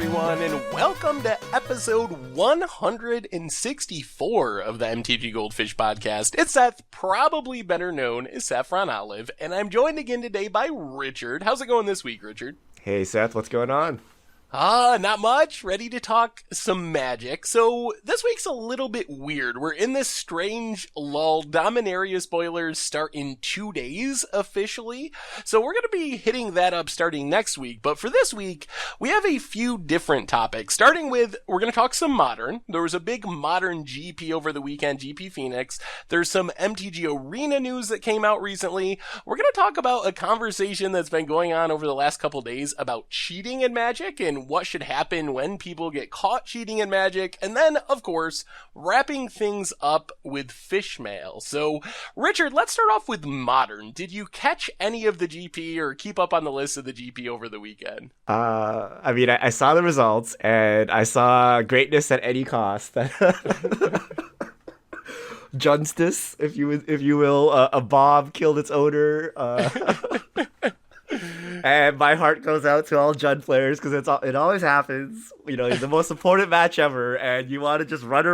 everyone, and welcome to episode 164 of the MTG Goldfish podcast. It's Seth, probably better known as Saffron Olive, and I'm joined again today by Richard. How's it going this week, Richard? Hey, Seth, what's going on? Not much. Ready to talk some Magic. So this week's a little bit weird. We're in this strange lull. Dominaria spoilers start in 2 days officially. So we're going to be hitting that up starting next week. But for this week, we have a few different topics. Starting with, we're going to talk some Modern. There was a big Modern GP over the weekend, GP Phoenix. There's some MTG Arena news that came out recently. We're going to talk about a conversation that's been going on over the last couple days about cheating in Magic and what should happen when people get caught cheating in Magic, and then, of course, wrapping things up with fish mail. So, Richard, let's start off with Modern. Did you catch any of the GP or keep up on the list of the GP over the weekend? I saw the results, and I saw greatness at any cost. Justice, if you will. A Bob killed its owner. And my heart goes out to all Jund players because it always happens. You know, the most important match ever, and you want to just run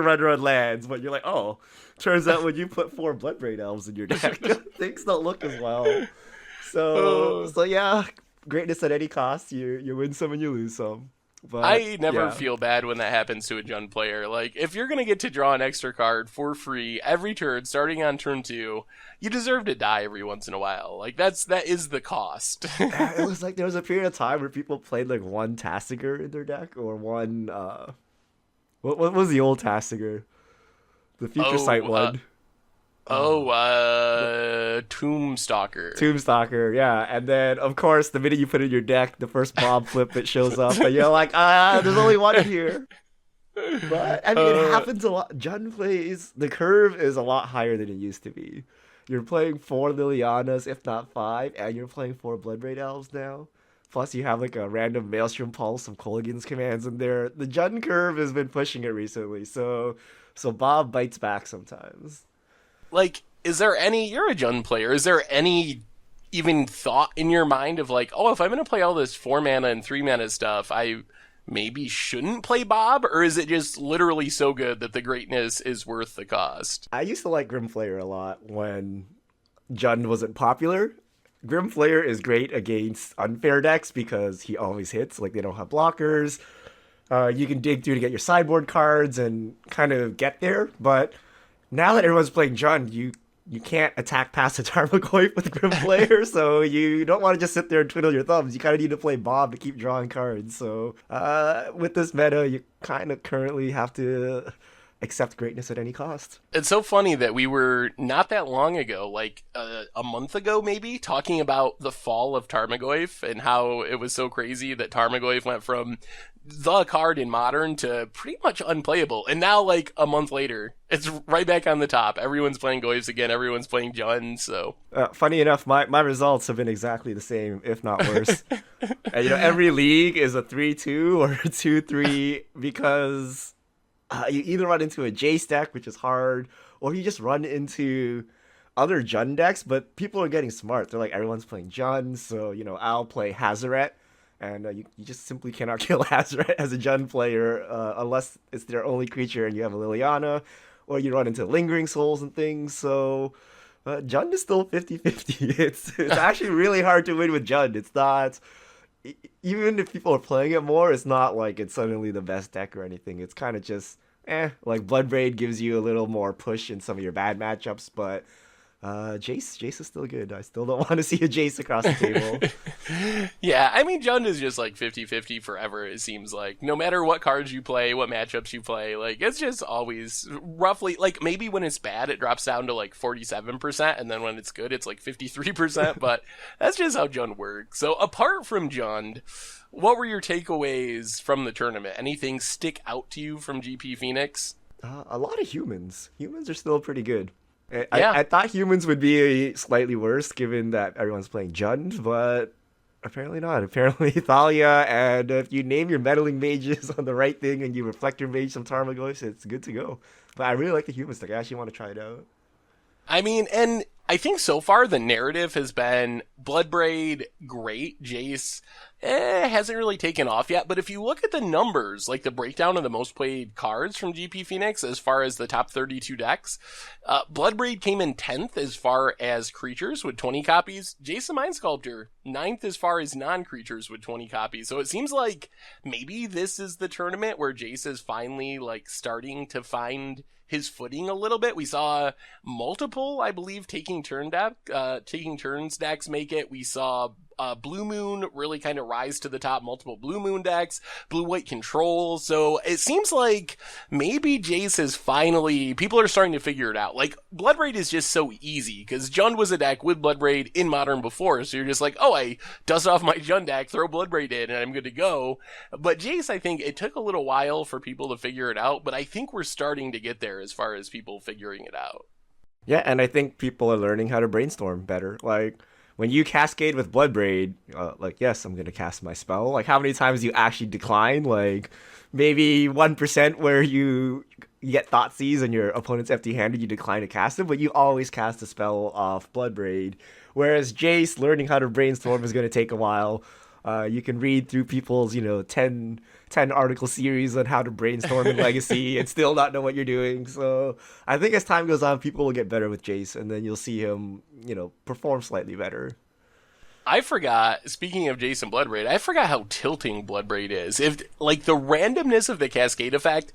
lands, but you're like, oh, turns out when you put 4 Bloodbraid Elves in your deck, things don't look as well. So yeah, greatness at any cost. You win some and you lose some. But, I never feel bad when that happens to a Jund player. Like, if you're going to get to draw an extra card for free every turn, starting on turn 2, you deserve to die every once in a while. Like, that is the cost. It was like there was a period of time where people played like one Tasigur in their deck or one, what was the old Tasigur? The Future Sight one. Tombstalker. Tombstalker, yeah. And then, of course, the minute you put it in your deck, the first Bob flip that shows up, and you're like, there's only one here. But, I mean, it happens a lot. Jund plays, the curve is a lot higher than it used to be. You're playing 4 Lilianas, if not 5, and you're playing 4 Bloodbraid Elves now. Plus, you have like a random Maelstrom Pulse, some Kolaghan's commands in there. The Jund curve has been pushing it recently, so Bob bites back sometimes. Like, you're a Jund player, is there any even thought in your mind of like, oh, if I'm going to play all this 4 mana and 3 mana stuff, I maybe shouldn't play Bob? Or is it just literally so good that the greatness is worth the cost? I used to like Grimflayer a lot when Jund wasn't popular. Grimflayer is great against unfair decks because he always hits, like they don't have blockers. You can dig through to get your sideboard cards and kind of get there, but now that everyone's playing Jund, you can't attack past a Tarmogoyf with Grimflayer, so you don't want to just sit there and twiddle your thumbs. You kind of need to play Bob to keep drawing cards. So with this meta, you kind of currently have to accept greatness at any cost. It's so funny that we were not that long ago, like a month ago maybe, talking about the fall of Tarmogoyf and how it was so crazy that Tarmogoyf went from the card in Modern to pretty much unplayable. And now, like, a month later, it's right back on the top. Everyone's playing Goyfs again. Everyone's playing Jund, so... funny enough, my results have been exactly the same, if not worse. And, every league is a 3-2 or a 2-3 because you either run into a Jace deck, which is hard, or you just run into other Jund decks, but people are getting smart. They're like, everyone's playing Jund, so, I'll play Hazoret. And you just simply cannot kill Hazoret as a Jund player unless it's their only creature and you have a Liliana, or you run into Lingering Souls and things. So Jund is still 50-50. It's actually really hard to win with Jund. It's not, even if people are playing it more, it's not like it's suddenly the best deck or anything. It's kind of just, like Bloodbraid gives you a little more push in some of your bad matchups, but Jace is still good. I still don't want to see a Jace across the table. Yeah, I mean, Jund is just like 50-50 forever, it seems like. No matter what cards you play, what matchups you play, like, it's just always roughly, like, maybe when it's bad, it drops down to like 47%, and then when it's good, it's like 53%, but that's just how Jund works. So apart from Jund, what were your takeaways from the tournament? Anything stick out to you from GP Phoenix? A lot of humans. Humans are still pretty good. I thought humans would be slightly worse given that everyone's playing Jund, but apparently not. Apparently Thalia, and if you name your meddling mages on the right thing and you reflect your mage some Tarmogoyfs, it's good to go. But I really like the humans deck. I actually want to try it out. I mean, and I think so far the narrative has been Bloodbraid, great, Jace, hasn't really taken off yet, but if you look at the numbers, like the breakdown of the most played cards from GP Phoenix as far as the top 32 decks, Bloodbraid came in 10th as far as creatures with 20 copies. Jason Mind Sculptor, 9th as far as non-creatures with 20 copies. So it seems like maybe this is the tournament where Jace is finally like starting to find his footing a little bit. We saw multiple, I believe, taking turns decks make it. We saw Blue Moon really kind of rise to the top, multiple Blue Moon decks, Blue-White Control. So it seems like maybe Jace is finally, people are starting to figure it out. Like, Bloodbraid is just so easy, because Jund was a deck with Bloodbraid in Modern before, so you're just like, oh, I dust off my Jund deck, throw Bloodbraid in, and I'm good to go. But Jace, I think, it took a little while for people to figure it out, but I think we're starting to get there as far as people figuring it out. Yeah, and I think people are learning how to brainstorm better. Like, when you cascade with Bloodbraid, like, yes, I'm going to cast my spell. Like, how many times do you actually decline? Like, maybe 1% where you get Thoughtseize and your opponent's empty-handed, you decline to cast it, but you always cast a spell off Bloodbraid. Whereas Jace, learning how to brainstorm is going to take a while. You can read through people's, 10 article series on how to brainstorm in Legacy and still not know what you're doing. So I think as time goes on, people will get better with Jace, and then you'll see him, perform slightly better. I forgot, speaking of Jason Bloodbraid, I forgot how tilting Bloodbraid is. If, like, the randomness of the Cascade effect,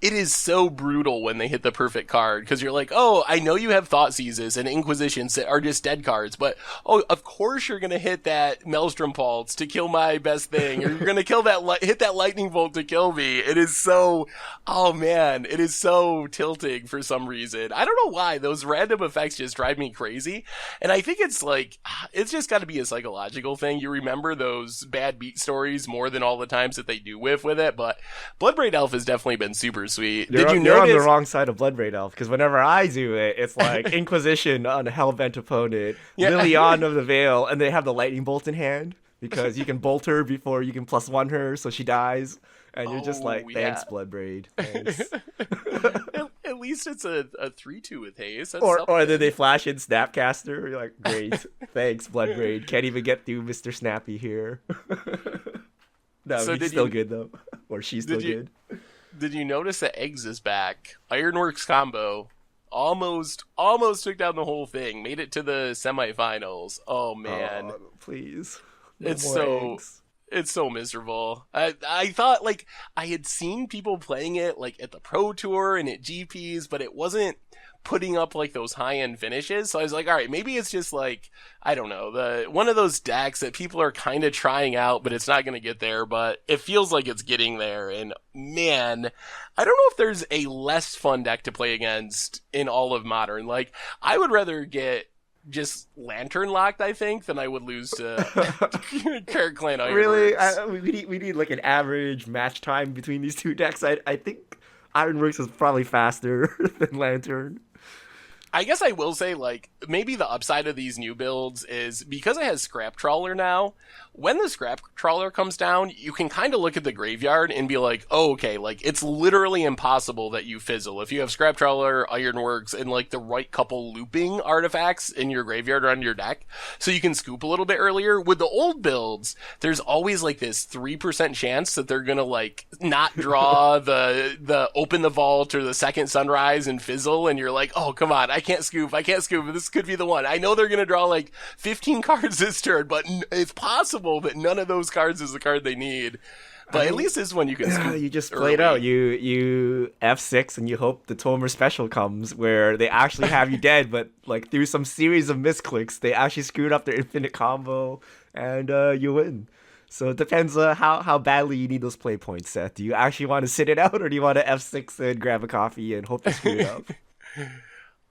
it is so brutal when they hit the perfect card, because you're like, oh, I know you have Thoughtseizes and Inquisitions that are just dead cards, but, oh, of course you're going to hit that Maelstrom Pulse to kill my best thing, or you're going to kill hit that Lightning Bolt to kill me. It is so, oh man, it is so tilting for some reason. I don't know why, those random effects just drive me crazy, and I think it's like, it's just got to be a psychological thing. You remember those bad beat stories more than all the times that they do whiff with it, but Bloodbraid Elf has definitely been super sweet. You're on the wrong side of Bloodbraid Elf, because whenever I do it, it's like Inquisition on a Hellbent opponent, Lilian of the Veil, and they have the Lightning Bolt in hand, because you can bolt her before you can +1 her, so she dies, and you're just like, thanks, Bloodbraid. Thanks. At least it's a 3-2 with haste. Or then they flash in Snapcaster, you're like, great, thanks, Bloodbraid. Can't even get through Mr. Snappy here. No, so he's still good, though. Or she's still good. Did you notice that Eggs is back? Ironworks combo almost took down the whole thing. Made it to the semifinals. Oh man, please! It's so miserable. I thought, like, I had seen people playing it like at the Pro Tour and at GPs, but it wasn't putting up like those high-end finishes. So I was like, all right, maybe it's just like, I don't know, one of those decks that people are kind of trying out, but it's not going to get there, but it feels like it's getting there. And man, I don't know if there's a less fun deck to play against in all of Modern. Like, I would rather get just Lantern locked, I think, than I would lose to Carrot Clan Ironworks. Really? We need like an average match time between these two decks. I think Ironworks is probably faster than Lantern. I guess I will say, like, maybe the upside of these new builds is because it has Scrap Trawler now, when the Scrap Trawler comes down, you can kind of look at the graveyard and be like, oh, okay, like, it's literally impossible that you fizzle. If you have Scrap Trawler, Ironworks, and, like, the right couple looping artifacts in your graveyard or on your deck, so you can scoop a little bit earlier. With the old builds, there's always, like, this 3% chance that they're gonna, like, not draw the Open the Vault or the Second Sunrise and fizzle, and you're like, oh, come on, I can't scoop, this could be the one. I know they're gonna draw, like, 15 cards this turn, but it's possible that none of those cards is the card they need. But at least this one you can scoop. You just play it out. You F6 and you hope the Tomer special comes where they actually have you dead, but like through some series of misclicks, they actually screwed up their infinite combo and you win. So it depends how badly you need those play points, Seth. Do you actually want to sit it out, or do you want to F6 and grab a coffee and hope they screw it up?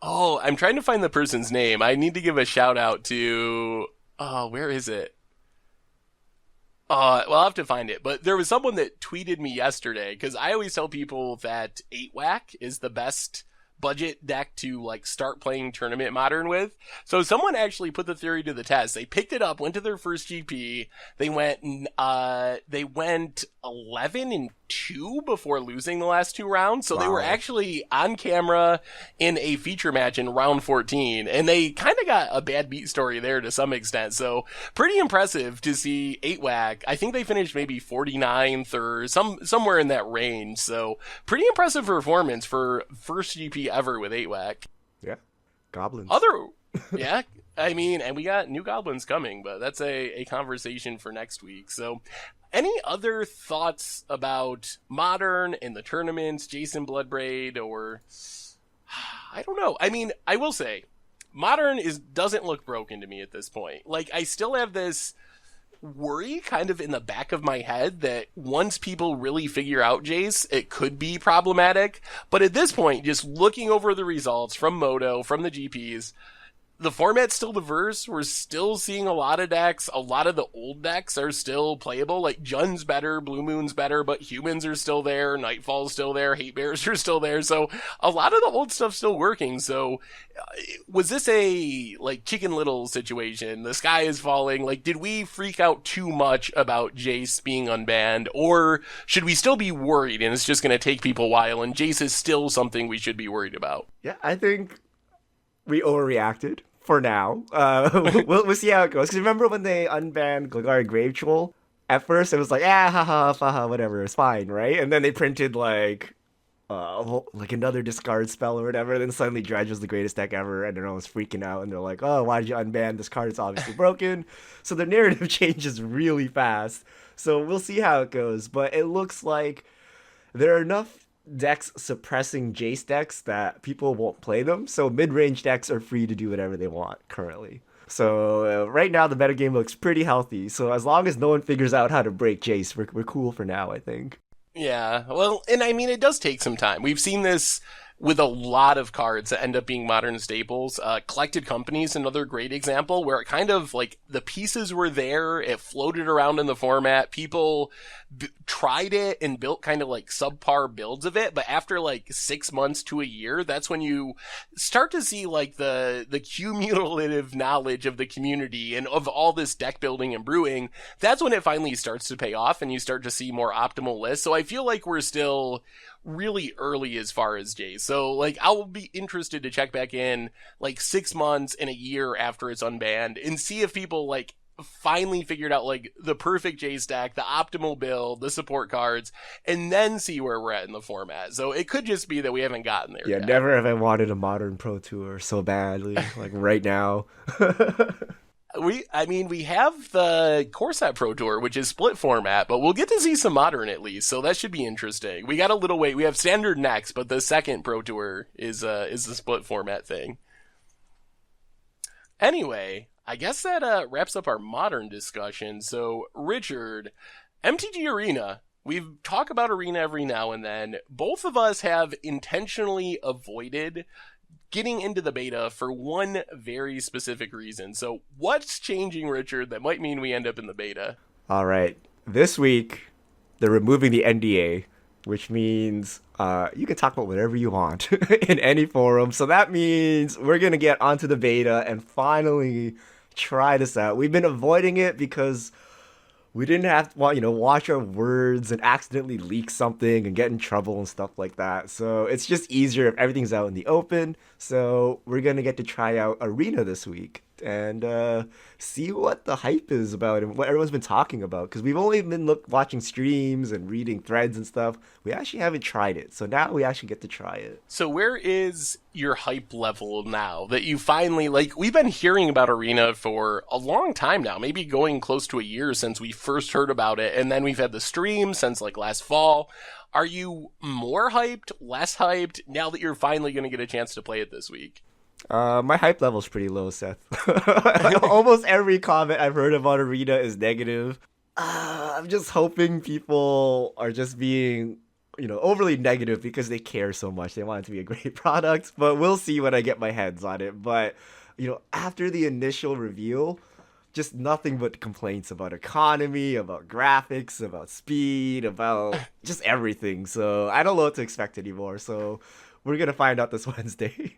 Oh, I'm trying to find the person's name. I need to give a shout out to... Oh, where is it? Well, I'll have to find it. But there was someone that tweeted me yesterday, because I always tell people that 8-Whack is the best budget deck to like start playing tournament Modern with. So someone actually put the theory to the test. They picked it up, went to their first GP. They went 11-2 before losing the last 2 rounds. So they were actually on camera in a feature match in round 14, and they kind of got a bad beat story there to some extent. So pretty impressive to see 8-Wack. I think they finished maybe 49th or somewhere in that range. So pretty impressive performance for first GP ever with 8-Wack. Yeah, goblins. Yeah, I mean, and we got new goblins coming, but that's a conversation for next week. So any other thoughts about Modern and the tournaments, Jason Bloodbraid, or I don't know. I mean, I will say Modern doesn't look broken to me at this point. Like, I still have this worry kind of in the back of my head that once people really figure out Jace, it could be problematic. But at this point, just looking over the results from Moto, from the GPs, the format's still diverse. We're still seeing a lot of decks. A lot of the old decks are still playable. Like, Jun's better, Blue Moon's better, but Humans are still there, Nightfall's still there, Hate Bears are still there. So a lot of the old stuff's still working. So was this a, like, Chicken Little situation? The sky is falling. Like, did we freak out too much about Jace being unbanned? Or should we still be worried and it's just going to take people a while and Jace is still something we should be worried about? Yeah, I think we overreacted for now. We'll see how it goes. Because remember when they unbanned Glagari Grave Troll? At first, it was like, haha, whatever, it's fine, right? And then they printed like another discard spell or whatever. Then suddenly Dredge was the greatest deck ever, and everyone was freaking out. And they're like, oh, why did you unban this card? It's obviously broken. So the narrative changes really fast. So we'll see how it goes. But it looks like there are enough decks suppressing Jace decks that people won't play them, so mid-range decks are free to do whatever they want currently. So right now the metagame looks pretty healthy, so as long as no one figures out how to break Jace, we're cool for now, I think. Yeah, well, and I mean, it does take some time. We've seen this with a lot of cards that end up being Modern staples. Collected Company's another great example where it kind of, like, the pieces were there, it floated around in the format, people tried it and built kind of like subpar builds of it, but after like 6 months to a year, that's when you start to see like the cumulative knowledge of the community and of all this deck building and brewing. That's when it finally starts to pay off and you start to see more optimal lists. So I feel like we're still really early as far as Jace. So like, I'll be interested to check back in like 6 months and a year after it's unbanned and see if people like finally figured out like the perfect Jace deck, the optimal build, the support cards, and then see where we're at in the format. So it could just be that we haven't gotten there yet. Never have I wanted a Modern Pro Tour so badly, like right now. We have the Core Set Pro Tour, which is split format, but we'll get to see some Modern at least, so that should be interesting. We got a little wait. We have Standard next, but the second Pro Tour is the split format thing. Anyway, I guess that wraps up our Modern discussion. So, Richard, MTG Arena. We've talked about Arena every now and then. Both of us have intentionally avoided getting into the beta for one very specific reason. So, what's changing, Richard, that might mean we end up in the beta? All right. This week, they're removing the NDA, which means you can talk about whatever you want in any forum. So that means we're going to get onto the beta and finally try this out. We've been avoiding it because we didn't have to, watch our words and accidentally leak something and get in trouble and stuff like that. So it's just easier if everything's out in the open. So we're going to get to try out Arena this week and see what the hype is about and what everyone's been talking about. Because we've only been watching streams and reading threads and stuff. We actually haven't tried it. So now we actually get to try it. So where is your hype level now that you finally, like, we've been hearing about Arena for a long time now, maybe going close to a year since we first heard about it. And then we've had the stream since like last fall. Are you more hyped, less hyped now that you're finally going to get a chance to play it this week? My hype level's pretty low, Seth. Almost every comment I've heard about Arena is negative. I'm just hoping people are just being, overly negative because they care so much. They want it to be a great product, but we'll see when I get my hands on it. But, after the initial reveal, just nothing but complaints about economy, about graphics, about speed, about just everything. So I don't know what to expect anymore. So we're gonna find out this Wednesday.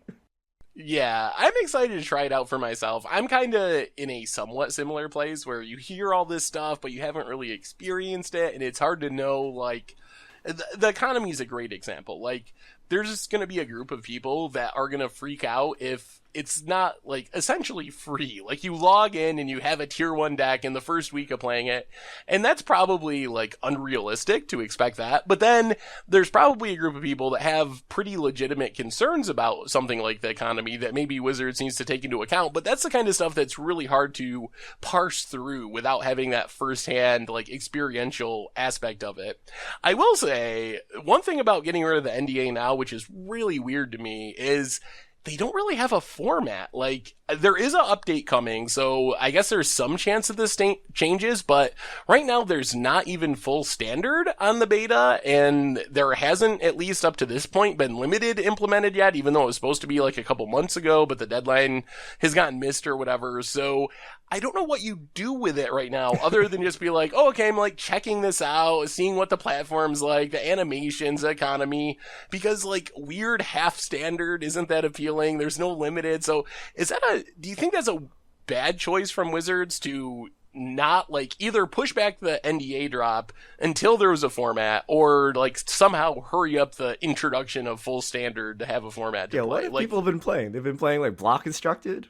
Yeah, I'm excited to try it out for myself. I'm kind of in a somewhat similar place where you hear all this stuff, but you haven't really experienced it, and it's hard to know, like, the economy is a great example. Like, there's just going to be a group of people that are going to freak out if it's not, like, essentially free. Like, you log in and you have a tier 1 deck in the first week of playing it, and that's probably, like, unrealistic to expect that. But then there's probably a group of people that have pretty legitimate concerns about something like the economy that maybe Wizards needs to take into account. But that's the kind of stuff that's really hard to parse through without having that firsthand, like, experiential aspect of it. I will say, one thing about getting rid of the NDA now, which is really weird to me, is they don't really have a format. Like, there is an update coming, so I guess there's some chance that this changes, but right now there's not even full standard on the beta, and there hasn't, at least up to this point, been limited implemented yet, even though it was supposed to be like a couple months ago, but the deadline has gotten missed or whatever. So I don't know what you do with it right now, other than just be like, oh, okay, I'm like checking this out, seeing what the platform's like, the animations, the economy, because like weird half standard isn't that appealing. There's no limited. So do you think that's a bad choice from Wizards to not like either push back the NDA drop until there was a format, or like somehow hurry up the introduction of full standard to have a format to play? What people have been playing? They've been playing like block constructed.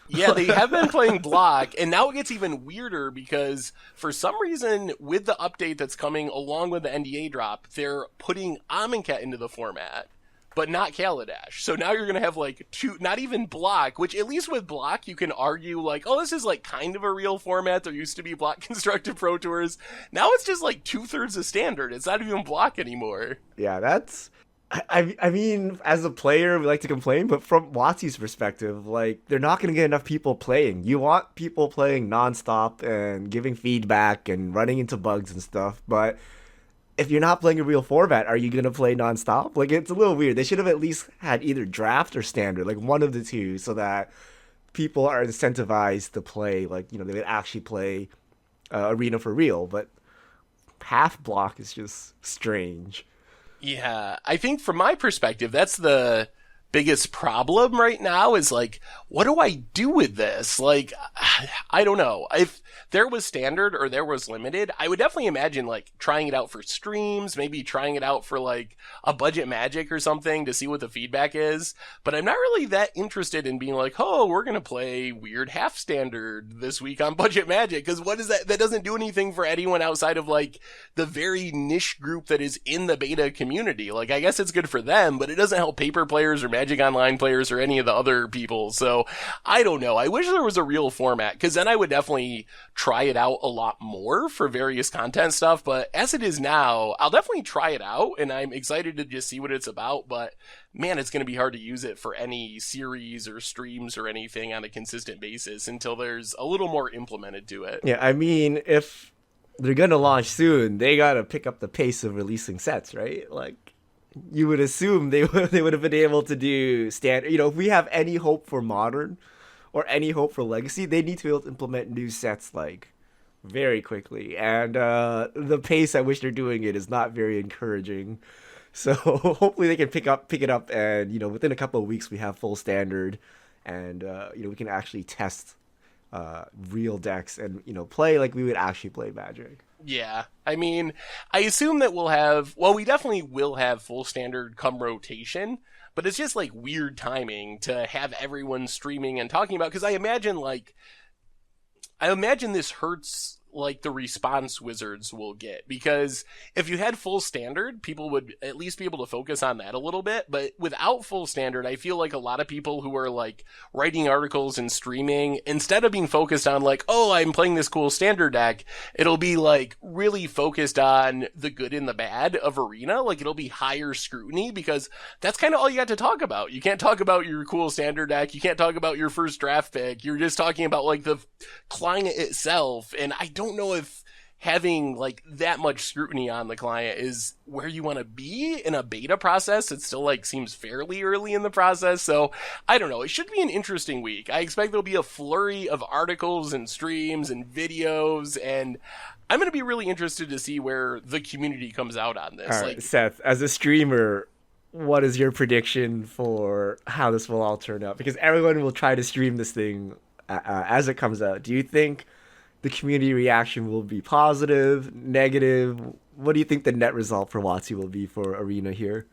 Yeah, they have been playing block, and now it gets even weirder because for some reason, with the update that's coming along with the NDA drop, they're putting Amonkhet into the format, but not Kaladesh. So now you're going to have like two, not even block, which at least with block, you can argue like, oh, this is like kind of a real format. There used to be block constructed Pro Tours. Now it's just like 2/3 of standard. It's not even block anymore. Yeah, that's... I mean, as a player, we like to complain, but from WotC's perspective, like, they're not going to get enough people playing. You want people playing nonstop and giving feedback and running into bugs and stuff, but if you're not playing a real format, are you going to play nonstop? Like, it's a little weird. They should have at least had either draft or standard, like one of the two, so that people are incentivized to play, like, you know, they would actually play Arena for real, but half block is just strange. Yeah, I think from my perspective, that's the biggest problem right now is like, what do I do with this? Like, I don't know. If there was standard or there was limited, I would definitely imagine like trying it out for streams, maybe trying it out for like a budget Magic or something to see what the feedback is. But I'm not really that interested in being like, oh, we're going to play weird half standard this week on budget Magic. Because what is that? That doesn't do anything for anyone outside of like the very niche group that is in the beta community. Like, I guess it's good for them, but it doesn't help paper players or Magic Online players or any of the other people. So I don't know. I wish there was a real format, because then I would definitely try it out a lot more for various content stuff. But as it is now, I'll definitely try it out, and I'm excited to just see what it's about. But man, it's going to be hard to use it for any series or streams or anything on a consistent basis until there's a little more implemented to it. Yeah, I mean, if they're going to launch soon, they got to pick up the pace of releasing sets, right? Like, you would assume they would have been able to do standard. You know, if we have any hope for Modern or any hope for Legacy, they need to be able to implement new sets like very quickly. And the pace at which they're doing it is not very encouraging. So hopefully they can pick it up, and you know, within a couple of weeks we have full standard, and you know, we can actually test real decks and, you know, play like we would actually play Magic. Yeah, I mean, I assume that we definitely will have full standard come rotation, but it's just like weird timing to have everyone streaming and talking about, because I imagine this hurts like the response Wizards will get, because if you had full standard, people would at least be able to focus on that a little bit. But without full standard, I feel like a lot of people who are like writing articles and streaming, instead of being focused on like, oh, I'm playing this cool standard deck, it'll be like really focused on the good and the bad of Arena. Like, it'll be higher scrutiny, because that's kind of all you got to talk about. You can't talk about your cool standard deck. You can't talk about your first draft pick. You're just talking about like the client itself. And I don't know if having like that much scrutiny on the client is where you want to be in a beta process. It still like seems fairly early in the process. So I don't know. It should be an interesting week. I expect there'll be a flurry of articles and streams and videos, and I'm going to be really interested to see where the community comes out on this. All right, Seth, as a streamer, what is your prediction for how this will all turn out? Because everyone will try to stream this thing as it comes out. Do you think the community reaction will be positive, negative? What do you think the net result for WotC will be for Arena here?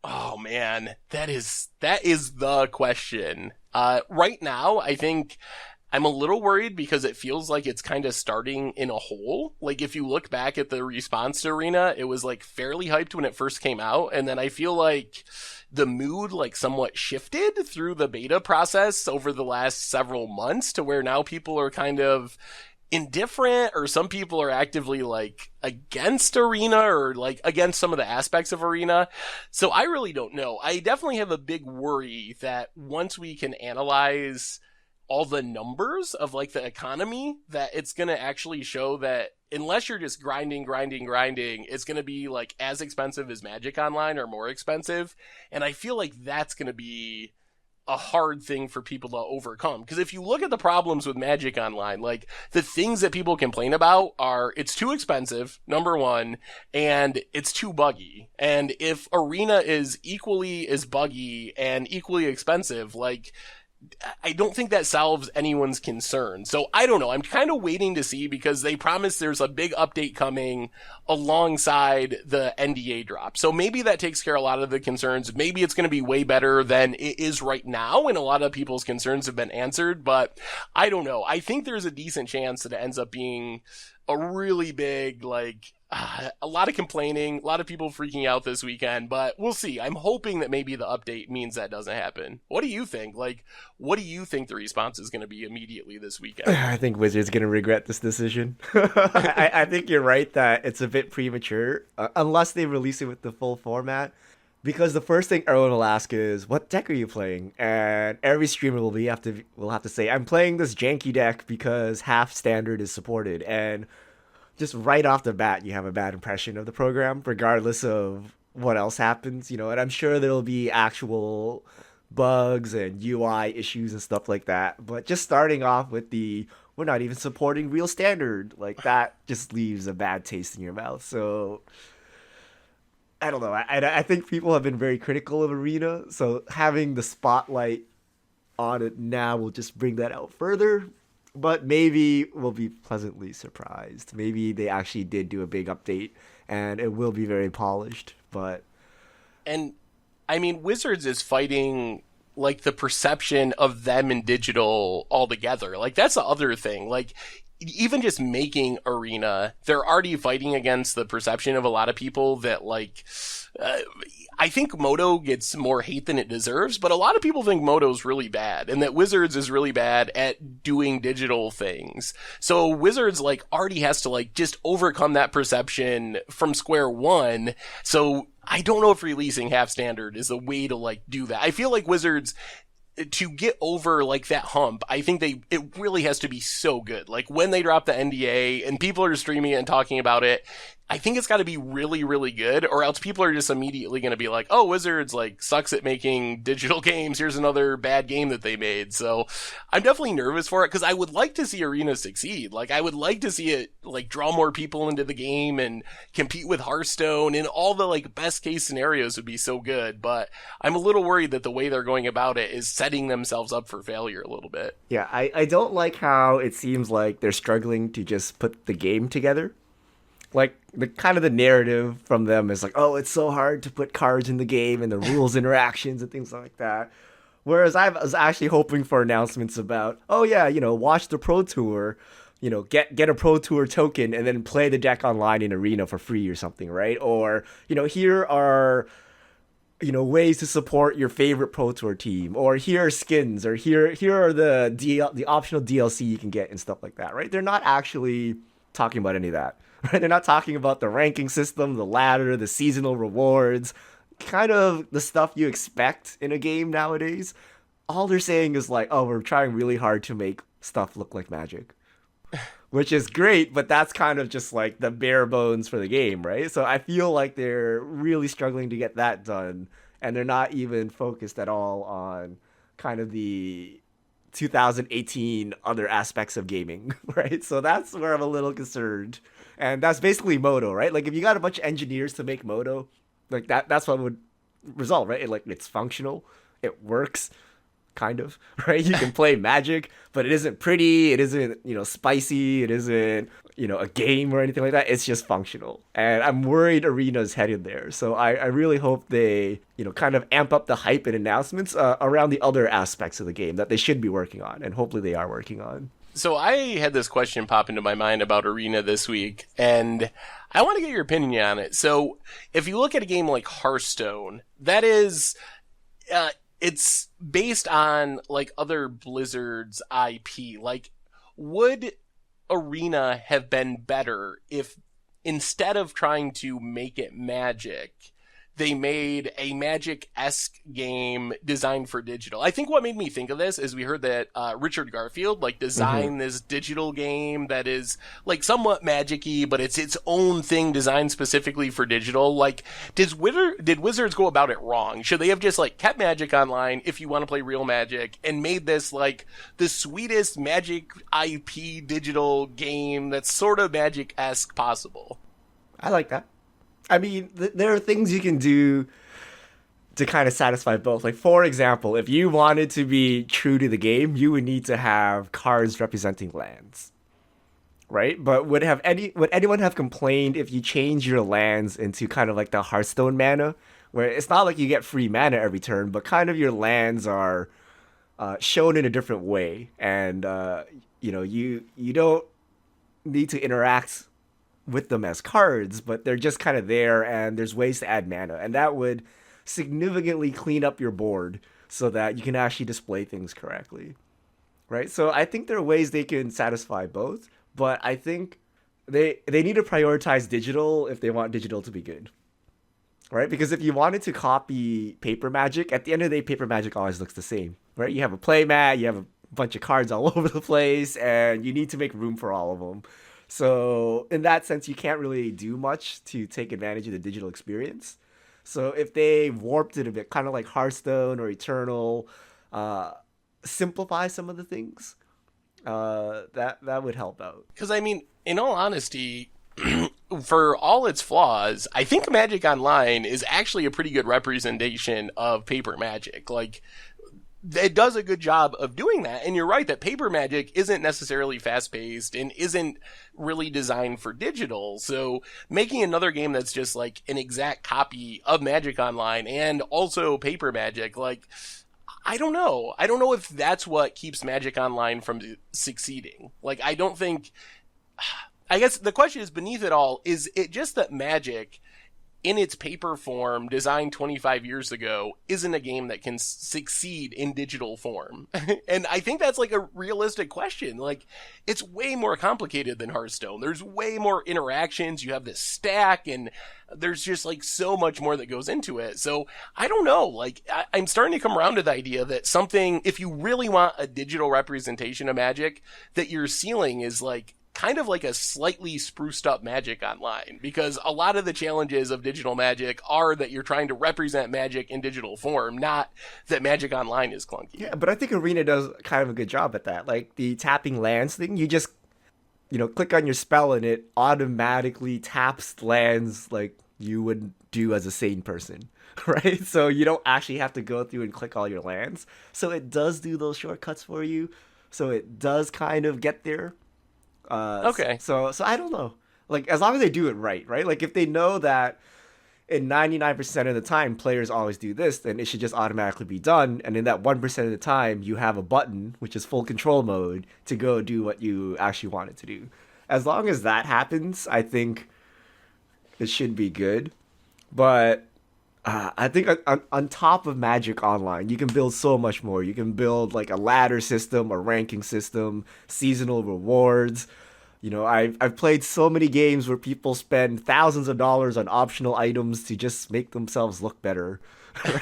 Oh man, that is the question. Right now, I think I'm a little worried because it feels like it's kind of starting in a hole. Like if you look back at the response to Arena, it was like fairly hyped when it first came out, and then I feel like the mood like somewhat shifted through the beta process over the last several months to where now people are kind of indifferent, or some people are actively like against Arena or like against some of the aspects of Arena. So I really don't know. I definitely have a big worry that once we can analyze all the numbers of like the economy, that it's going to actually show that unless you're just grinding, it's going to be like as expensive as Magic Online or more expensive. And I feel like that's going to be a hard thing for people to overcome. Because if you look at the problems with Magic Online, like the things that people complain about are it's too expensive, number one, and it's too buggy. And if Arena is equally as buggy and equally expensive, like I don't think that solves anyone's concern. So I don't know. I'm kind of waiting to see because they promise there's a big update coming alongside the NDA drop. So maybe that takes care of a lot of the concerns. Maybe it's going to be way better than it is right now, and a lot of people's concerns have been answered, but I don't know. I think there's a decent chance that it ends up being a really big, like, a lot of complaining, a lot of people freaking out this weekend, but we'll see. I'm hoping that maybe the update means that doesn't happen. What do you think? Like, what do you think the response is going to be immediately this weekend? I think Wizards going to regret this decision. I think you're right that it's a bit premature, unless they release it with the full format. Because the first thing everyone will ask is, what deck are you playing? And every streamer will have to say, I'm playing this janky deck because half standard is supported. And just right off the bat, you have a bad impression of the program, regardless of what else happens, you know. And I'm sure there'll be actual bugs and UI issues and stuff like that. But just starting off with we're not even supporting real standard, like that just leaves a bad taste in your mouth. So I don't know. I think people have been very critical of Arena, so having the spotlight on it now will just bring that out further. But maybe we'll be pleasantly surprised. Maybe they actually did do a big update and it will be very polished. But And I mean, Wizards is fighting like the perception of them in digital altogether. Like that's the other thing. Like even just making Arena, they're already fighting against the perception of a lot of people that like, I think Moto gets more hate than it deserves, but a lot of people think Moto's really bad and that Wizards is really bad at doing digital things. So Wizards like already has to like just overcome that perception from square one. So I don't know if releasing half standard is a way to like do that. I feel like Wizards, to get over like that hump, I think it really has to be so good. Like when they drop the NDA and people are streaming it and talking about it, I think it's got to be really, really good, or else people are just immediately going to be like, oh, Wizards like sucks at making digital games. Here's another bad game that they made. So I'm definitely nervous for it because I would like to see Arena succeed. Like I would like to see it like draw more people into the game and compete with Hearthstone, and all the like best case scenarios would be so good. But I'm a little worried that the way they're going about it is setting themselves up for failure a little bit. yeah, I don't like how it seems like they're struggling to just put the game together. Like the narrative from them is like, oh, it's so hard to put cards in the game and the rules interactions and things like that. Whereas I was actually hoping for announcements about, oh yeah, you know, watch the Pro Tour, you know, get a Pro Tour token and then play the deck online in Arena for free or something, right? Or, you know, here are, you know, ways to support your favorite Pro Tour team, or here are skins, or here are the optional DLC you can get and stuff like that, right? They're not actually talking about any of that. Right? They're not talking about the ranking system, the ladder, the seasonal rewards, kind of the stuff you expect in a game nowadays. All they're saying is like, oh, we're trying really hard to make stuff look like Magic, which is great, but that's kind of just like the bare bones for the game, right? So I feel like they're really struggling to get that done, and they're not even focused at all on kind of the 2018 other aspects of gaming, right? So that's where I'm a little concerned. And that's basically Moto, right? Like if you got a bunch of engineers to make Moto, like that's what would result, right? It's functional, it works, kind of, right? You can play Magic, but it isn't pretty, it isn't, spicy, it isn't, a game or anything like that. It's just functional. And I'm worried Arena's headed there. So I really hope they, kind of amp up the hype and announcements around the other aspects of the game that they should be working on. And hopefully they are working on. So I had this question pop into my mind about Arena this week, and I want to get your opinion on it. So if you look at a game like Hearthstone, that is... it's based on like other Blizzard's IP. Like, would Arena have been better if instead of trying to make it Magic, they made a Magic-esque game designed for digital? I think what made me think of this is we heard that Richard Garfield designed this digital game that is like somewhat Magic-y, but it's its own thing designed specifically for digital. Like, did Wizards go about it wrong? Should they have just kept Magic Online if you want to play real Magic and made this like the sweetest Magic IP digital game that's sort of Magic-esque possible? I like that. I mean, there are things you can do to kind of satisfy both. Like, for example, if you wanted to be true to the game, you would need to have cards representing lands, right? But would anyone have complained if you change your lands into kind of like the Hearthstone mana, where it's not like you get free mana every turn, but kind of your lands are shown in a different way, and you don't need to interact with them as cards, but they're just kind of there, and there's ways to add mana, and that would significantly clean up your board so that you can actually display things correctly, right? So I think there are ways they can satisfy both, but I think they need to prioritize digital if they want digital to be good, right? Because if you wanted to copy paper Magic, at the end of the day, paper Magic always looks the same, right? You have a play mat, you have a bunch of cards all over the place, and you need to make room for all of them. So in that sense, you can't really do much to take advantage of the digital experience. So if they warped it a bit, kind of like Hearthstone or Eternal, simplify some of the things, that would help out. Because, I mean, in all honesty, for all its flaws, I think Magic Online is actually a pretty good representation of paper Magic. Like, it does a good job of doing that. And you're right that paper Magic isn't necessarily fast-paced and isn't really designed for digital. So making another game that's just like an exact copy of Magic Online and also paper Magic, like, I don't know. I don't know if that's what keeps Magic Online from succeeding. Like, I don't think... I guess the question is, beneath it all, is it just that Magic, in its paper form, designed 25 years ago, isn't a game that can succeed in digital form? And I think that's like a realistic question. Like, it's way more complicated than Hearthstone. There's way more interactions. You have this stack, and there's just like so much more that goes into it. So I don't know. Like, I'm starting to come around to the idea that something, if you really want a digital representation of Magic, that your ceiling is like kind of like a slightly spruced up Magic Online, because a lot of the challenges of digital Magic are that you're trying to represent Magic in digital form, not that Magic Online is clunky. Yeah, but I think Arena does kind of a good job at that. Like the tapping lands thing, you just, click on your spell and it automatically taps lands like you would do as a sane person, right? So you don't actually have to go through and click all your lands. So it does do those shortcuts for you. So it does kind of get there. Okay. So I don't know. Like, as long as they do it right? Like, if they know that in 99% of the time players always do this, then it should just automatically be done. And in that 1% of the time, you have a button, which is full control mode, to go do what you actually want it to do. As long as that happens, I think it should be good. But I think on top of Magic Online, you can build so much more. You can build like a ladder system, a ranking system, seasonal rewards. I've played so many games where people spend thousands of dollars on optional items to just make themselves look better,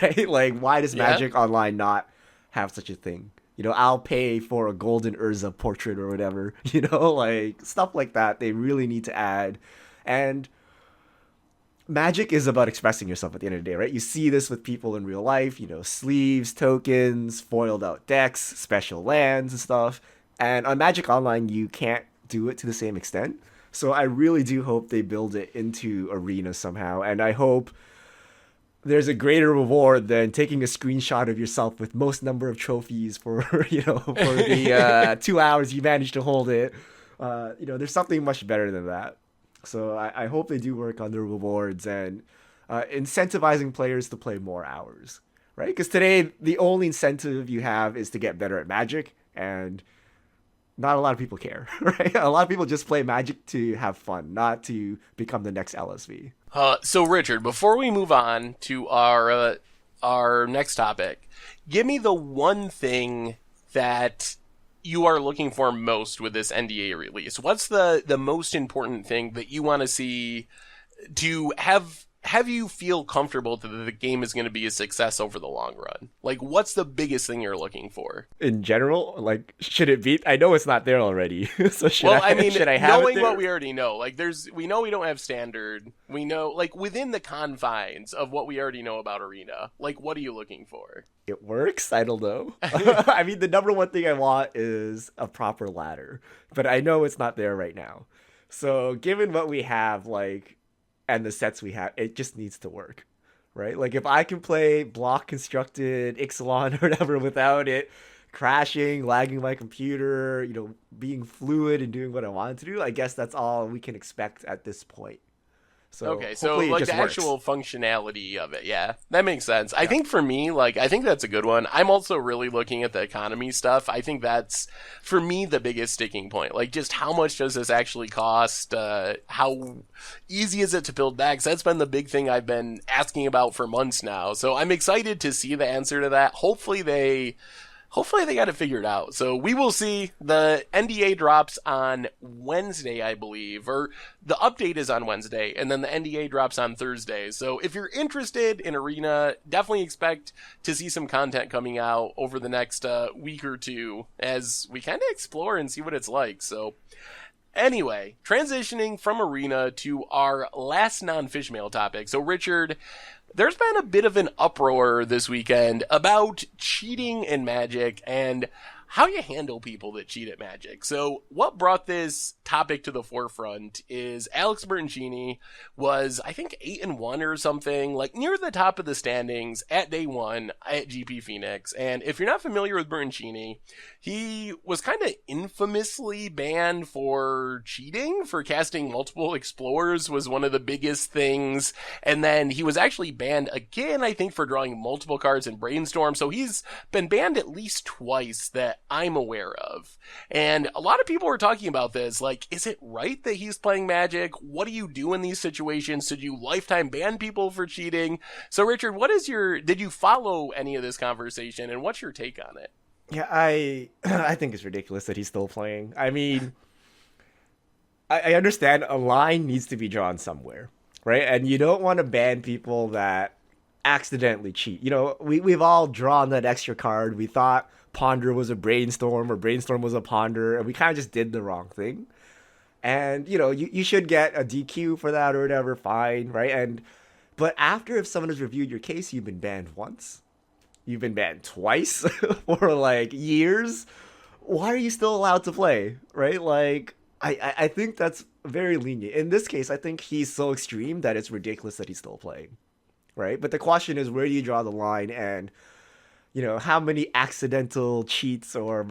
right? Like, why does Magic Online not have such a thing? I'll pay for a golden Urza portrait or whatever, like stuff like that. They really need to add. And Magic is about expressing yourself at the end of the day, right? You see this with people in real life, sleeves, tokens, foiled out decks, special lands and stuff. And on Magic Online, you can't do it to the same extent. So I really do hope they build it into Arena somehow. And I hope there's a greater reward than taking a screenshot of yourself with most number of trophies for for the 2 hours you managed to hold it. There's something much better than that. So I hope they do work on the rewards and incentivizing players to play more hours, right? Because today the only incentive you have is to get better at Magic, and not a lot of people care, right? A lot of people just play Magic to have fun, not to become the next LSV. So Richard, before we move on to our next topic, give me the one thing that you are looking for most with this NDA release. What's the most important thing that you want to see to have you feel comfortable that the game is going to be a success over the long run? Like, what's the biggest thing you're looking for? In general, like, should it be? I know it's not there already, so should should I have knowing it there? what we already know, like, we know we don't have standard. We know, like, within the confines of what we already know about Arena, like, what are you looking for? It works. I don't know. I mean, the number one thing I want is a proper ladder, but I know it's not there right now. So, given what we have, like, and the sets we have, it just needs to work, right? Like, if I can play block constructed Ixalan or whatever without it crashing, lagging my computer, being fluid and doing what I want to do, I guess that's all we can expect at this point. So okay, so like the actual functionality of it, yeah, that makes sense. Yeah. I think for me, like, I think that's a good one. I'm also really looking at the economy stuff. I think that's, for me, the biggest sticking point. Like, just how much does this actually cost? How easy is it to build decks? That's been the big thing I've been asking about for months now. So I'm excited to see the answer to that. Hopefully they got it figured out. So we will see. The NDA drops on Wednesday, I believe, or the update is on Wednesday, and then the NDA drops on Thursday. So if you're interested in Arena, definitely expect to see some content coming out over the next week or two as we kind of explore and see what it's like. So anyway, transitioning from Arena to our last non-fish mail topic. So Richard, there's been a bit of an uproar this weekend about cheating in Magic and how you handle people that cheat at Magic. So what brought this topic to the forefront is Alex Bertoncini was, I think, 8-1 or something, like near the top of the standings at day one at GP Phoenix. And if you're not familiar with Bertoncini, he was kind of infamously banned for cheating, for casting multiple Explorers was one of the biggest things. And then he was actually banned again, I think, for drawing multiple cards in Brainstorm. So he's been banned at least twice that I'm aware of. And a lot of people were talking about this, like, is it right that he's playing Magic? What do you do in these situations? Should you lifetime ban people for cheating? So Richard, did you follow any of this conversation, and what's your take on it? Yeah, I think it's ridiculous that he's still playing. I mean, I understand a line needs to be drawn somewhere, right? And you don't want to ban people that accidentally cheat. We've all drawn that extra card. We thought Ponder was a Brainstorm or Brainstorm was a Ponder, and we kind of just did the wrong thing. And, you should get a DQ for that or whatever, fine, right? But after, if someone has reviewed your case, you've been banned once, you've been banned twice for, like, years, why are you still allowed to play, right? Like, I think that's very lenient. In this case, I think he's so extreme that it's ridiculous that he's still playing, right? But the question is, where do you draw the line? And how many accidental cheats or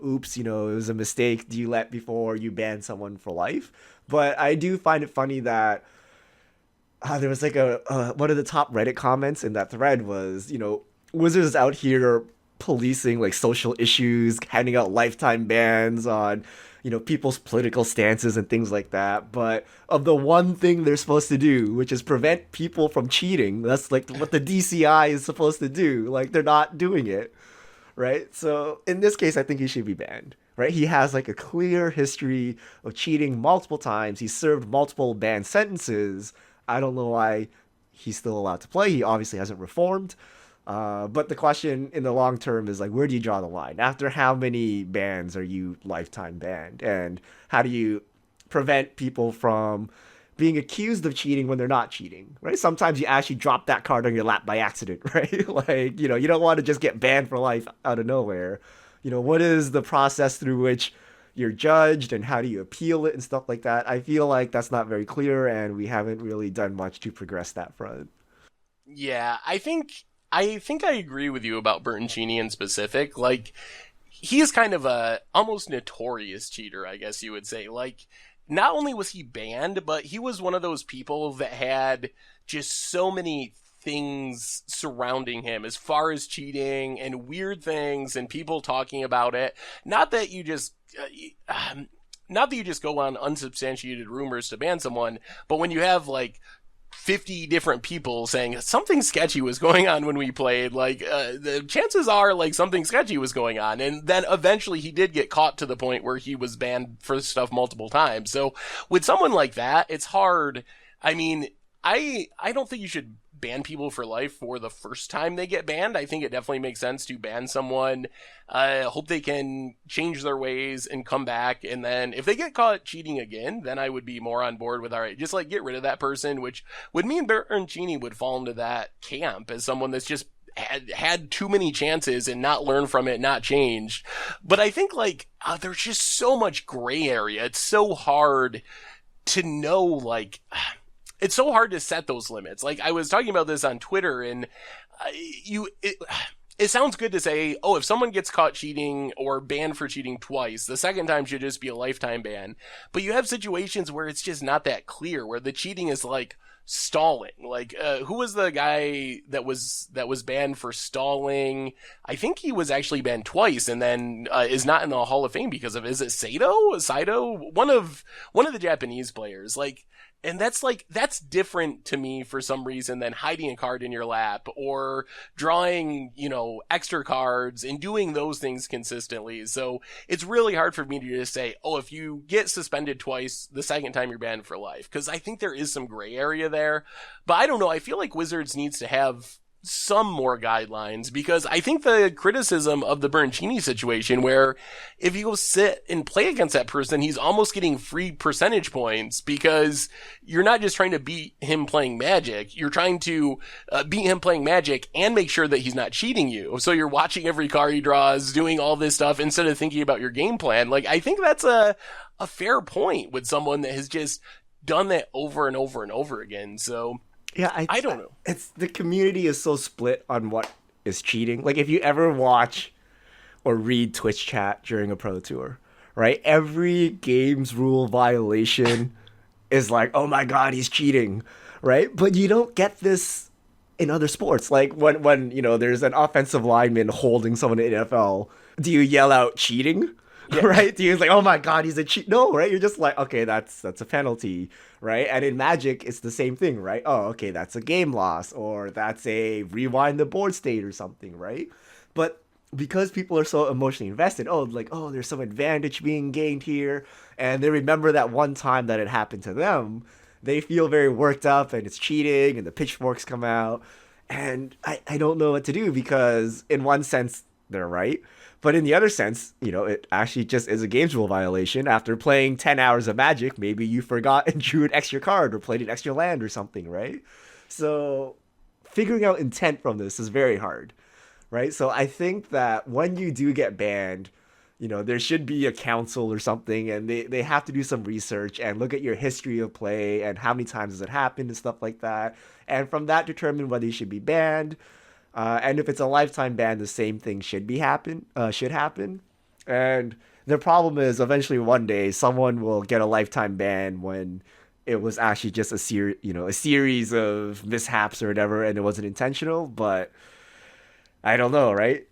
oops, it was a mistake, do you let before you ban someone for life? But I do find it funny that there was like one of the top Reddit comments in that thread was, Wizards out here policing like social issues, handing out lifetime bans on, people's political stances and things like that. But of the one thing they're supposed to do, which is prevent people from cheating, that's like what the DCI is supposed to do. Like, they're not doing it, right? So in this case, I think he should be banned, right? He has like a clear history of cheating multiple times. He served multiple banned sentences. I don't know why he's still allowed to play. He obviously hasn't reformed. But the question in the long term is, like, where do you draw the line? After how many bans are you lifetime banned? And how do you prevent people from being accused of cheating when they're not cheating, right? Sometimes you actually drop that card on your lap by accident, right? Like, you don't want to just get banned for life out of nowhere. What is the process through which you're judged and how do you appeal it and stuff like that? I feel like that's not very clear, and we haven't really done much to progress that front. Yeah, I think I agree with you about Bertoncini in specific. Like, he is kind of a almost notorious cheater, I guess you would say. Like, not only was he banned, but he was one of those people that had just so many things surrounding him as far as cheating and weird things and people talking about it. Not that you just not that you just go on unsubstantiated rumors to ban someone, but when you have like 50 different people saying something sketchy was going on when we played, like, the chances are, like, something sketchy was going on. And then eventually he did get caught to the point where he was banned for stuff multiple times. So with someone like that, it's hard. I mean, I don't think you should ban people for life for the first time they get banned. I think it definitely makes sense to ban someone, hope they can change their ways and come back. And then if they get caught cheating again, then I would be more on board with, all right, just like get rid of that person, which would mean Bertoncini would fall into that camp as someone that's just had too many chances and not learned from it, not changed. But I think like there's just so much gray area. It's so hard to know, like, it's so hard to set those limits. Like, I was talking about this on Twitter, and it sounds good to say, oh, if someone gets caught cheating or banned for cheating twice, the second time should just be a lifetime ban. But you have situations where it's just not that clear, where the cheating is like stalling. Like, who was the guy that was banned for stalling? I think he was actually banned twice, and then is not in the Hall of Fame because of, is it Saito? One of the Japanese players. Like, and that's different to me for some reason than hiding a card in your lap or drawing, extra cards and doing those things consistently. So it's really hard for me to just say, oh, if you get suspended twice, the second time you're banned for life. Because I think there is some gray area there. But I don't know. I feel like Wizards needs to have some more guidelines, because I think the criticism of the Bertoncini situation, where if you go sit and play against that person, he's almost getting free percentage points, because you're not just trying to beat him playing Magic, you're trying to beat him playing Magic and make sure that he's not cheating you. So you're watching every card he draws, doing all this stuff instead of thinking about your game plan. Like, I think that's a fair point with someone that has just done that over and over and over again. So yeah, I don't know. It's the community is so split on what is cheating. Like, if you ever watch or read Twitch chat during a pro tour, right? Every games rule violation is like, oh my god, he's cheating, right? But you don't get this in other sports. Like when there's an offensive lineman holding someone in the NFL, do you yell out cheating? Yeah. Right? You're like, oh my god, he's a cheat. No, right? You're just like, okay, that's a penalty, right? And in Magic, it's the same thing, right? Oh, okay, that's a game loss, or that's a rewind the board state or something, right? But because people are so emotionally invested, there's some advantage being gained here, and they remember that one time that it happened to them, they feel very worked up, and it's cheating, and the pitchforks come out, and I don't know what to do, because in one sense, they're right. But in the other sense, it actually just is a games rule violation. After playing 10 hours of Magic, maybe you forgot and drew an extra card or played an extra land or something, right? So figuring out intent from this is very hard, right? So I think that when you do get banned, there should be a council or something, and they have to do some research and look at your history of play and how many times has it happened and stuff like that. And from that, determine whether you should be banned. And if it's a lifetime ban, the same thing should happen. And the problem is, eventually one day someone will get a lifetime ban when it was actually just a series of mishaps or whatever, and it wasn't intentional. But I don't know, right?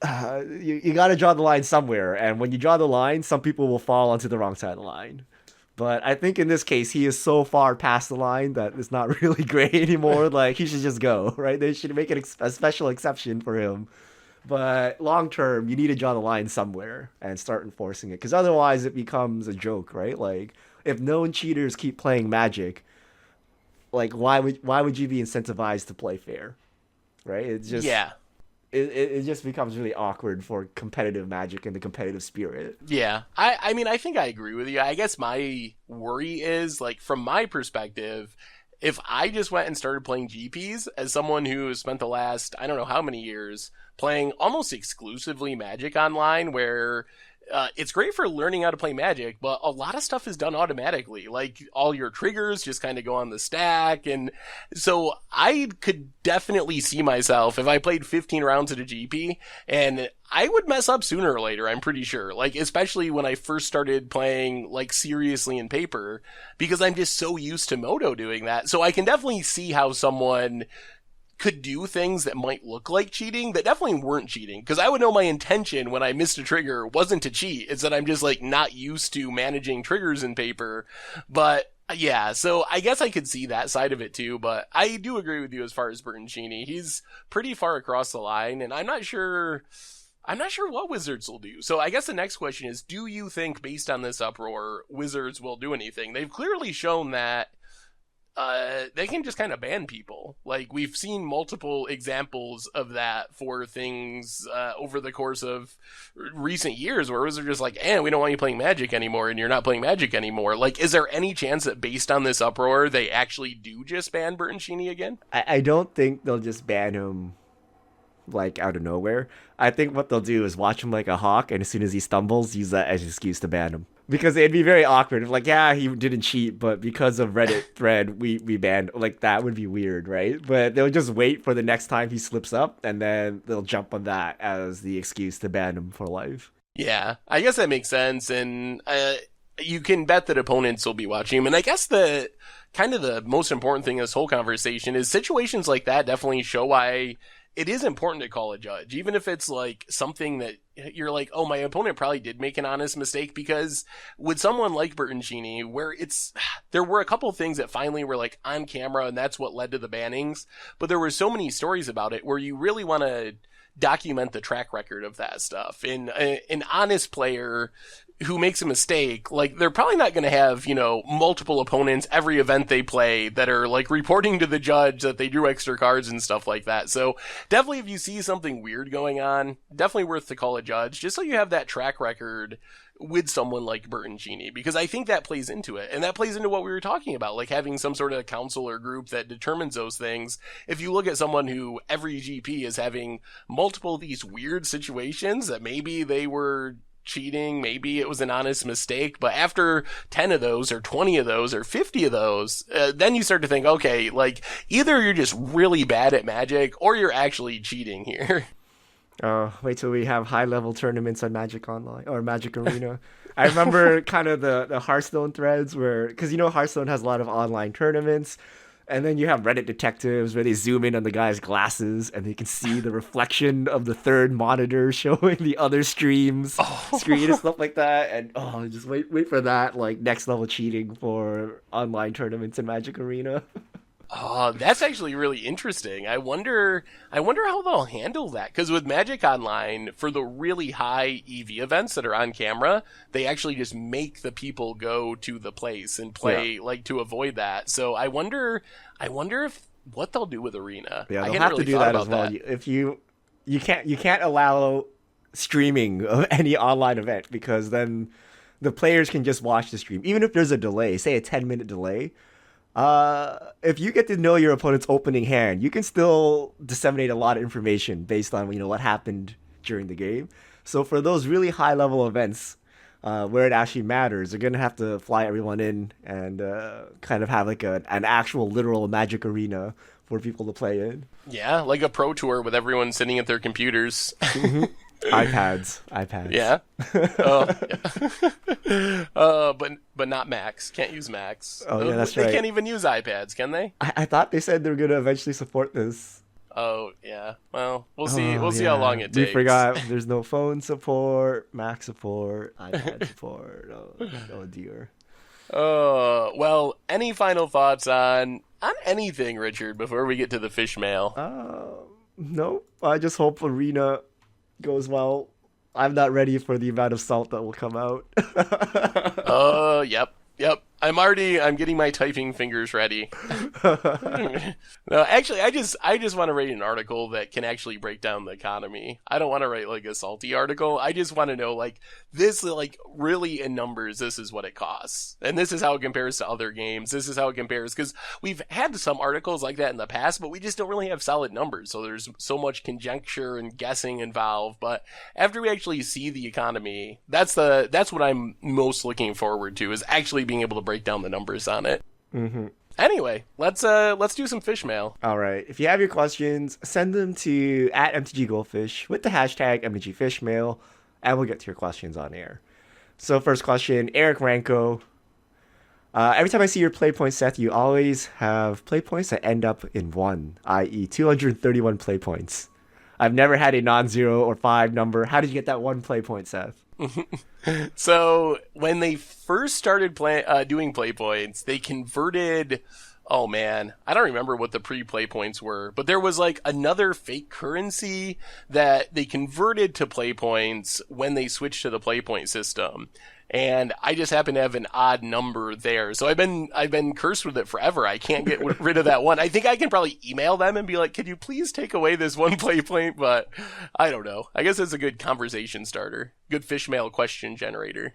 You got to draw the line somewhere, and when you draw the line, some people will fall onto the wrong side of the line. But I think in this case, he is so far past the line that it's not really great anymore. Like, he should just go, right? They should make a special exception for him. But long term, you need to draw the line somewhere and start enforcing it. Because otherwise, it becomes a joke, right? Like, if known cheaters keep playing Magic, like, why would you be incentivized to play fair, right? It's just... Yeah. It just becomes really awkward for competitive Magic and the competitive spirit. Yeah. I mean, I think I agree with you. I guess my worry is, like, from my perspective, if I just went and started playing GPs as someone who spent the last, I don't know how many years, playing almost exclusively Magic online, where it's great for learning how to play Magic, but a lot of stuff is done automatically. Like all your triggers just kind of go on the stack. And so I could definitely see myself if I played 15 rounds at a GP, and I would mess up sooner or later, I'm pretty sure. Like, especially when I first started playing, like, seriously in paper, because I'm just so used to Moto doing that. So I can definitely see how someone could do things that might look like cheating that definitely weren't cheating, because I would know my intention when I missed a trigger wasn't to cheat. It's that I'm just like not used to managing triggers in paper. But yeah, so I guess I could see that side of it too, but I do agree with you as far as Bertoncini. He's pretty far across the line, and I'm not sure what Wizards will do. So I guess the next question is, do you think, based on this uproar, Wizards will do anything? They've clearly shown that they can just kind of ban people. Like, we've seen multiple examples of that for things over the course of recent years, where Wizards are just like, we don't want you playing Magic anymore, and you're not playing Magic anymore. Like, is there any chance that based on this uproar, they actually do just ban Bertoncini again? I don't think they'll just ban him like out of nowhere. I think what they'll do is watch him like a hawk, and as soon as he stumbles, use that as an excuse to ban him. Because it'd be very awkward if, like, yeah, he didn't cheat, but because of Reddit thread, we banned. Like, that would be weird, right? But they'll just wait for the next time he slips up, and then they'll jump on that as the excuse to ban him for life. Yeah, I guess that makes sense, and you can bet that opponents will be watching him. And I guess the kind of the most important thing in this whole conversation is situations like that definitely show why it is important to call a judge, even if it's like something that you're like, oh, my opponent probably did make an honest mistake. Because with someone like Bertoncini, where there were a couple of things that finally were like on camera, and that's what led to the bannings. But there were so many stories about it where you really want to document the track record of that stuff. And an honest player who makes a mistake, like, they're probably not going to have, multiple opponents every event they play that are like reporting to the judge that they drew extra cards and stuff like that. So definitely, if you see something weird going on, definitely worth to call a judge, just so you have that track record with someone like Bertoncini, because I think that plays into it. And that plays into what we were talking about, like having some sort of council or group that determines those things. If you look at someone who every GP is having multiple of these weird situations that maybe they were cheating, maybe it was an honest mistake, but after 10 of those or 20 of those or 50 of those, then you start to think, okay, like, either you're just really bad at Magic or you're actually cheating here. Wait till we have high-level tournaments on Magic Online or Magic Arena. I remember kind of the Hearthstone threads where, because Hearthstone has a lot of online tournaments, and then you have Reddit detectives where they zoom in on the guy's glasses and you can see the reflection of the third monitor showing the other stream's screen and stuff like that. And just wait for that, like, next level cheating for online tournaments in Magic Arena. Oh, that's actually really interesting. I wonder how they'll handle that. Because with Magic Online, for the really high EV events that are on camera, they actually just make the people go to the place and play, like, to avoid that. So I wonder if what they'll do with Arena. Yeah, they'll have to do that as well. If you can't allow streaming of any online event, because then the players can just watch the stream, even if there's a delay, say a 10-minute delay. If you get to know your opponent's opening hand, you can still disseminate a lot of information based on what happened during the game. So for those really high level events, where it actually matters, they're gonna have to fly everyone in and kind of have like an actual literal Magic Arena for people to play in. Yeah, like a pro tour with everyone sitting at their computers. Mm-hmm. iPads. Yeah. But not Macs. Can't use Macs. Oh, yeah, that's right. They can't even use iPads, can they? I thought they said they were gonna eventually support this. Oh, yeah. Well, we'll see. We'll see how long it takes. We forgot there's no phone support, Mac support, iPad support. Oh dear. Well, any final thoughts on anything, Richard, before we get to the fish mail? No. I just hope Arena goes well. I'm not ready for the amount of salt that will come out. Yep. I'm getting my typing fingers ready. No, actually, I just want to write an article that can actually break down the economy. I don't want to write like a salty article. I just want to know like this, like really in numbers, this is what it costs, and this is how it compares to other games. This is how it compares, because we've had some articles like that in the past, but we just don't really have solid numbers. So there's so much conjecture and guessing involved. But after we actually see the economy, that's what I'm most looking forward to, is actually being able to break down the numbers on it. Mm-hmm. Anyway, let's do some fish mail. All right. If you have your questions, send them to @MTGGoldfish with the hashtag MTGFishmail, and we'll get to your questions on air. So first question, Eric Ranko. Every time I see your play points, Seth, you always have play points that end up in 1, i.e. 231 play points. I've never had a non-zero or 5 number. How did you get that 1 play point, Seth? So when they first started doing play points, they converted. Oh man, I don't remember what the pre-play points were, but there was like another fake currency that they converted to play points when they switched to the play point system. And I just happen to have an odd number there. So I've been cursed with it forever. I can't get rid of that one. I think I can probably email them and be like, could you please take away this 1 play point? But I don't know. I guess it's a good conversation starter. Good fish mail question generator.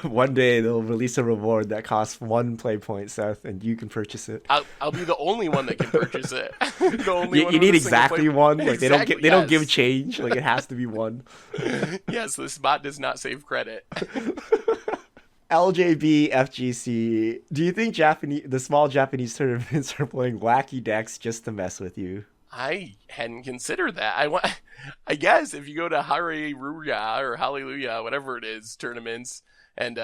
One day they'll release a reward that costs 1 play point, Seth, and you can purchase it. I'll be the only one that can purchase it. You need exactly 1. Like exactly, they don't give change. Like it has to be 1. Yes, this bot does not save credit. LJB FGC, do you think the small Japanese tournaments are playing wacky decks just to mess with you? I hadn't considered that. I guess if you go to Hallelujah or Hallelujah, whatever it is, tournaments, and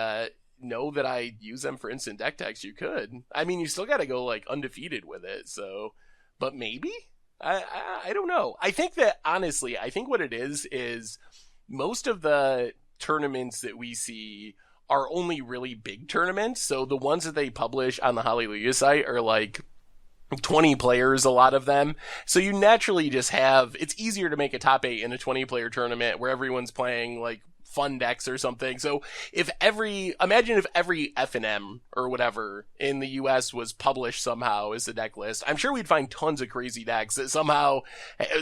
know that I use them for instant deck techs, you could. I mean, you still got to go like undefeated with it. So, but maybe I don't know. I think that honestly, I think what it is most of the tournaments that we see are only really big tournaments. So the ones that they publish on the Hallelujah site are like 20 players, a lot of them. So you naturally just have, it's easier to make a top 8 in a 20 player tournament where everyone's playing like fun decks or something. So imagine if every FNM or whatever in the US was published somehow as a deck list. I'm sure we'd find tons of crazy decks that somehow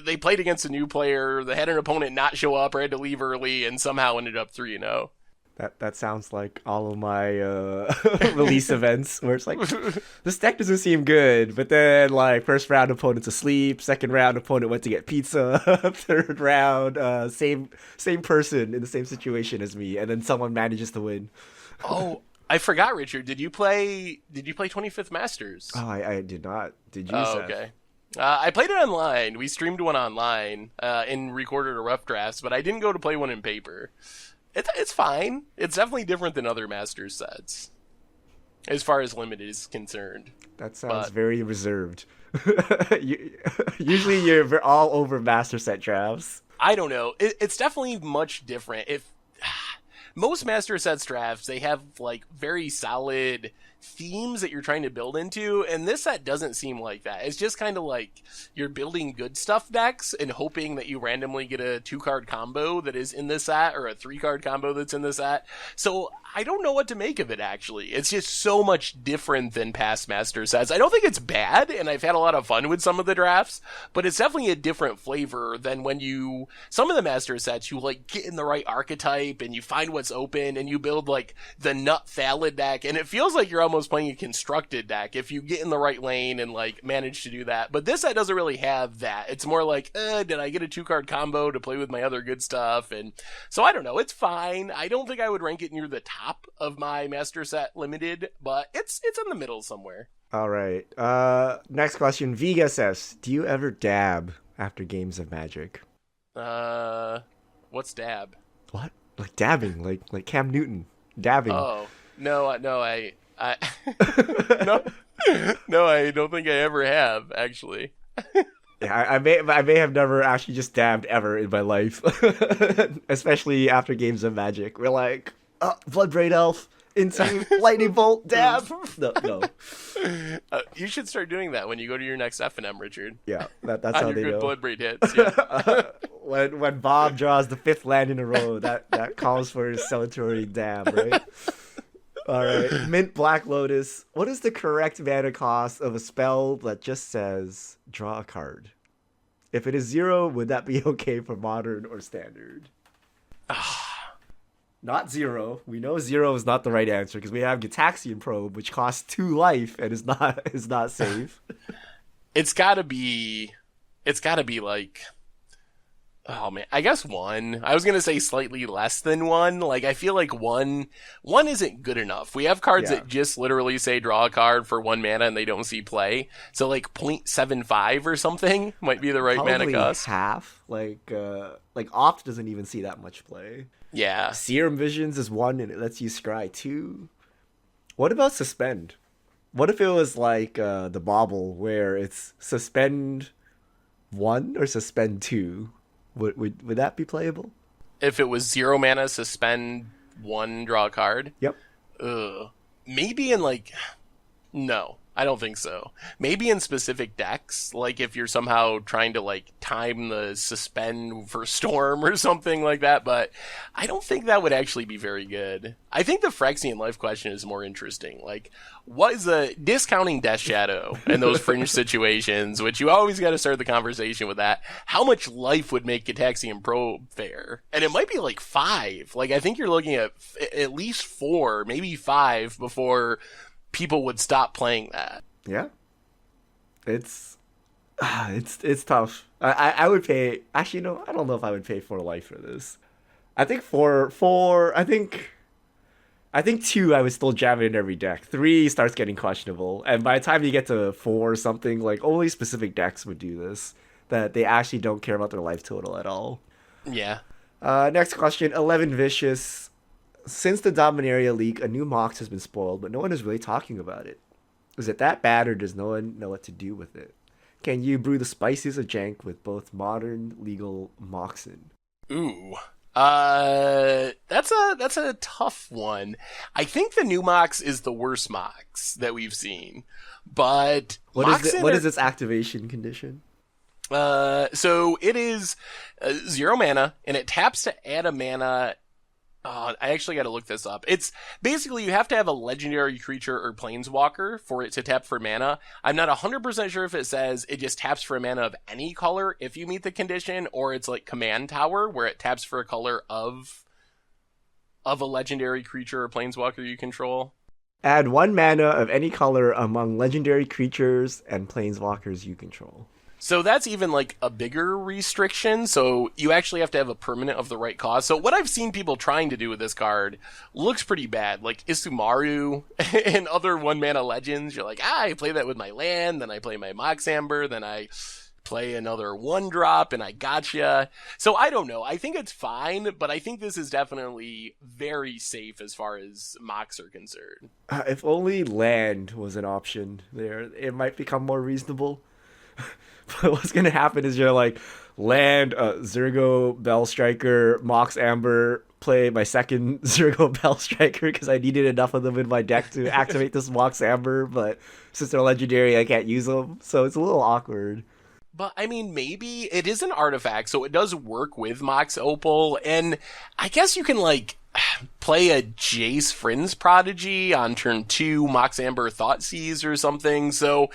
they played against a new player, they had an opponent not show up or had to leave early and somehow ended up 3-0. That sounds like all of my release events where it's like, this deck doesn't seem good, but then like first round opponent's asleep, second round opponent went to get pizza, third round same person in the same situation as me, and then someone manages to win. Oh, I forgot, Richard. Did you play 25th Masters? Oh, I did not. Did you? Oh, Seth? okay. I played it online. We streamed one online and recorded a rough drafts, but I didn't go to play one in paper. It's fine. It's definitely different than other Masters sets, as far as limited is concerned. That sounds very reserved. Usually you're all over Master set drafts. I don't know. It's definitely much different. If most Master sets drafts, they have like very solid themes that you're trying to build into, and this set doesn't seem like that. It's just kind of like you're building good stuff decks and hoping that you randomly get a 2-card combo that is in the set or a 3-card combo that's in the set. So I don't know what to make of it, actually. It's just so much different than past Master sets. I don't think it's bad, and I've had a lot of fun with some of the drafts, but it's definitely a different flavor than when some of the Master sets, you like get in the right archetype and you find what's open and you build like the nut Thallid deck, and it feels like you're almost playing a constructed deck if you get in the right lane and like manage to do that. But this set doesn't really have that. It's more like, did I get a 2-card combo to play with my other good stuff? And so I don't know. It's fine. I don't think I would rank it near the top of my Master set limited, but it's in the middle somewhere. All right. Next question. Vega says, do you ever dab after games of Magic? What's dab? What? Like dabbing, like Cam Newton dabbing. Oh, no, I no, I don't think I ever have, actually. Yeah, I may have never actually just dabbed ever in my life, especially after games of Magic. We're like, Bloodbraid Elf into Lightning Bolt dab. No. You should start doing that when you go to your next FNM, Richard. Yeah, that's how they know. Bloodbraid hits. Yeah. When Bob draws the 5th land in a row, that calls for his celebratory dab, right? All right. Mint Black Lotus. What is the correct mana cost of a spell that just says draw a card? If it is 0, would that be okay for modern or standard? Not 0. We know 0 is not the right answer because we have Gitaxian Probe, which costs 2 life and is not safe. It's gotta be like, oh man, I guess 1. I was gonna say slightly less than 1. Like, I feel like 1 isn't good enough. We have cards that just literally say draw a card for 1 mana and they don't see play. So like 0.75 or something might be the right Probably mana cost. Half. Like Opt doesn't even see that much play. Yeah. Serum Visions is 1 and it lets you scry 2. What about Suspend? What if it was like the Bauble where it's Suspend 1 or Suspend 2? Would that be playable? If it was 0 mana, suspend 1, draw a card? Yep. Maybe in like... No, I don't think so. Maybe in specific decks, like if you're somehow trying to like time the suspend for Storm or something like that, but I don't think that would actually be very good. I think the Phyrexian Life question is more interesting. Like, what is the discounting Death Shadow in those fringe situations, which you always got to start the conversation with that. How much life would make Gitaxian Probe fair? And it might be like 5. Like, I think you're looking at least 4, maybe 5 before people would stop playing that. Yeah. It's tough. I would pay. Actually, no, I don't know if I would pay 4 life for this. I think 4. I think 2. I would still jam it in every deck. 3 starts getting questionable, and by the time you get to 4 or something, like only specific decks would do this. That they actually don't care about their life total at all. Yeah. Next question. 11 Vicious. Since the Dominaria leak, a new Mox has been spoiled, but no one is really talking about it. Is it that bad, or does no one know what to do with it? Can you brew the spices of jank with both modern, legal Moxen? Ooh. That's a tough one. I think the new Mox is the worst Mox that we've seen. But what is its activation condition? So it is 0 mana, and it taps to add a mana. I actually got to look this up. It's basically you have to have a legendary creature or planeswalker for it to tap for mana. I'm not 100% sure if it says it just taps for a mana of any color if you meet the condition, or it's like Command Tower where it taps for a color of a legendary creature or planeswalker you control. Add 1 mana of any color among legendary creatures and planeswalkers you control. So that's even like a bigger restriction. So you actually have to have a permanent of the right cause. So what I've seen people trying to do with this card looks pretty bad. Like Isumaru and other 1 mana legends. You're like, I play that with my land, then I play my Mox Amber, then I play another 1-drop, and I gotcha. So I don't know. I think it's fine, but I think this is definitely very safe as far as Mox are concerned. If only land was an option there, it might become more reasonable. But what's going to happen is you're like, land, Zergo Bell Striker, Mox Amber, play my second Zergo Bell Striker because I needed enough of them in my deck to activate this Mox Amber, but since they're legendary, I can't use them, so it's a little awkward. But, I mean, maybe it is an artifact, so it does work with Mox Opal, and I guess you can, like, play a Jace Friends Prodigy on turn 2, Mox Amber Thoughtseize or something, so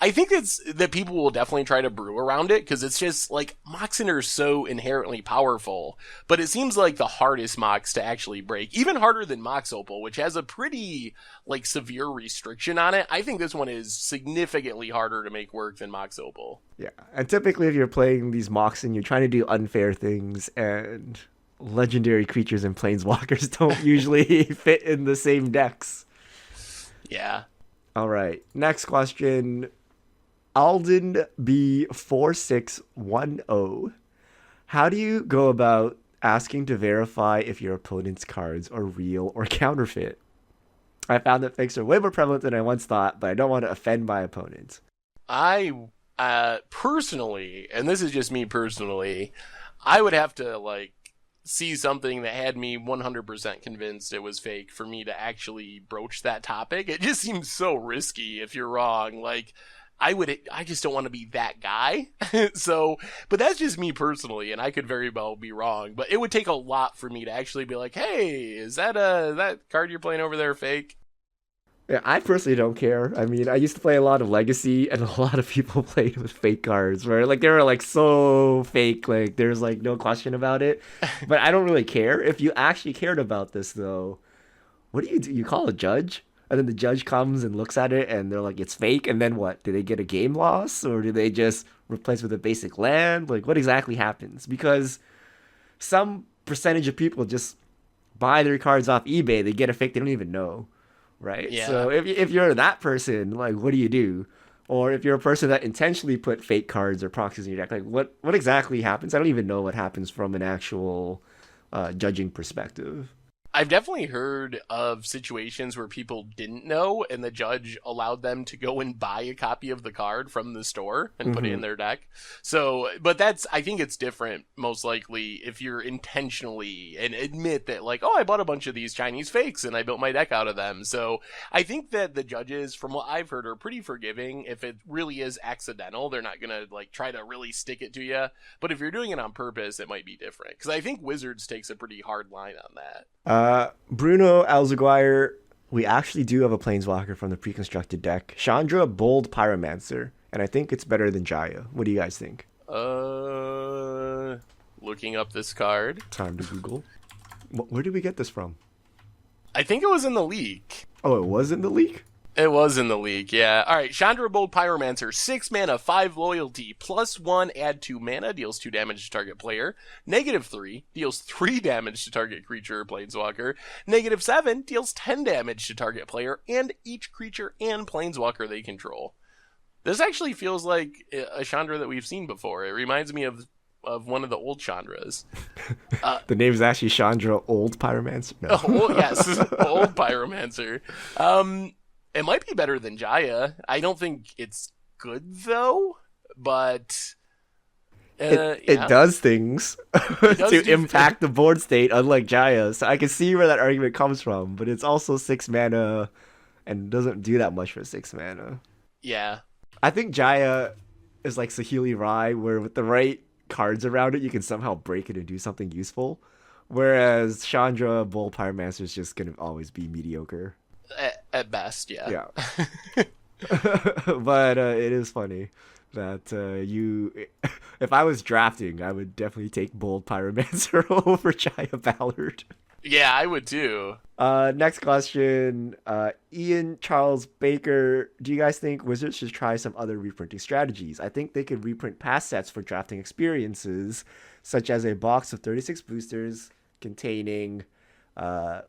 I think that people will definitely try to brew around it, because it's just, like, Moxen are so inherently powerful, but it seems like the hardest Mox to actually break, even harder than Mox Opal, which has a pretty, like, severe restriction on it. I think this one is significantly harder to make work than Mox Opal. Yeah, and typically if you're playing these Moxen, you're trying to do unfair things, and legendary creatures and planeswalkers don't usually fit in the same decks. Yeah. All right, next question. Alden B4610. How do you go about asking to verify if your opponent's cards are real or counterfeit? I found that fakes are way more prevalent than I once thought, but I don't want to offend my opponent. I personally, and this is just me personally, I would have to, like, see something that had me 100% convinced it was fake for me to actually broach that topic. It just seems so risky if you're wrong. Like, I just don't want to be that guy. So, but that's just me personally, and I could very well be wrong. But it would take a lot for me to actually be like, hey, is that card you're playing over there fake? Yeah, I personally don't care. I mean, I used to play a lot of Legacy, and a lot of people played with fake cards, where like they were like so fake, like there's like no question about it. But I don't really care. If you actually cared about this, though, what do? You call a judge, and then the judge comes and looks at it, and they're like, it's fake. And then what? Do they get a game loss, or do they just replace with a basic land? Like, what exactly happens? Because some percentage of people just buy their cards off eBay, they get a fake they don't even know, right? Yeah. So if you're that person, like, what do you do? Or if you're a person that intentionally put fake cards or proxies in your deck, like, what exactly happens? I don't even know what happens from an actual judging perspective. I've definitely heard of situations where people didn't know and the judge allowed them to go and buy a copy of the card from the store and put it in their deck. So, but I think it's different most likely if you're intentionally and admit that like, oh, I bought a bunch of these Chinese fakes and I built my deck out of them. So I think that the judges, from what I've heard, are pretty forgiving. If it really is accidental, they're not going to like try to really stick it to you. But if you're doing it on purpose, it might be different. Because I think Wizards takes a pretty hard line on that. Bruno Alzaguire, we actually do have a Planeswalker from the pre-constructed deck. Chandra Bold Pyromancer, and I think it's better than Jaya. What do you guys think? Looking up this card. Time to Google. Where did we get this from? I think it was in the leak. Oh, it was in the leak? It was in the leak, yeah. Alright, Chandra Bold Pyromancer, 6 mana, 5 loyalty, +1, add 2 mana, deals 2 damage to target player. -3, deals 3 damage to target creature or planeswalker. -7, deals 10 damage to target player and each creature and planeswalker they control. This actually feels like a Chandra that we've seen before. It reminds me of one of the old Chandras. The name is actually Chandra Old Pyromancer? No. Yes, Old Pyromancer. It might be better than Jaya. I don't think it's good, though, but... It does things to impact the board state, unlike Jaya. So I can see where that argument comes from, but it's also 6 mana and doesn't do that much for 6 mana. Yeah. I think Jaya is like Saheeli Rai, where with the right cards around it, you can somehow break it and do something useful. Whereas Chandra Bold Pyromancer is just going to always be mediocre. At best, yeah. Yeah. But it is funny that if I was drafting, I would definitely take Bold Pyromancer over Jaya Ballard. Yeah, I would too. Next question. Ian Charles Baker, do you guys think Wizards should try some other reprinting strategies? I think they could reprint past sets for drafting experiences, such as a box of 36 boosters containing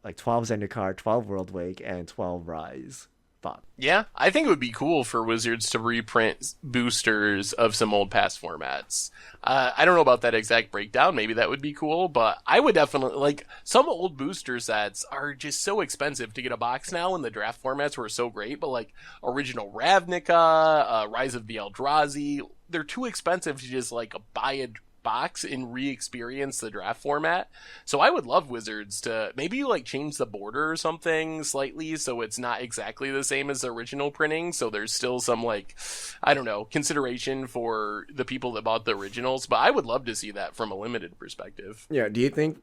like 12 Zendikar, 12 Worldwake, and 12 Rise. Thought. Yeah, I think it would be cool for Wizards to reprint boosters of some old past formats. I don't know about that exact breakdown. Maybe that would be cool, but I would definitely, like, some old booster sets are just so expensive to get a box now, and the draft formats were so great, but like original Ravnica, Rise of the Eldrazi, they're too expensive to just like buy a box and re-experience the draft format. So I would love Wizards to maybe like change the border or something slightly so it's not exactly the same as the original printing, so there's still some like, I don't know, consideration for the people that bought the originals. But I would love to see that from a limited perspective. Yeah, do you think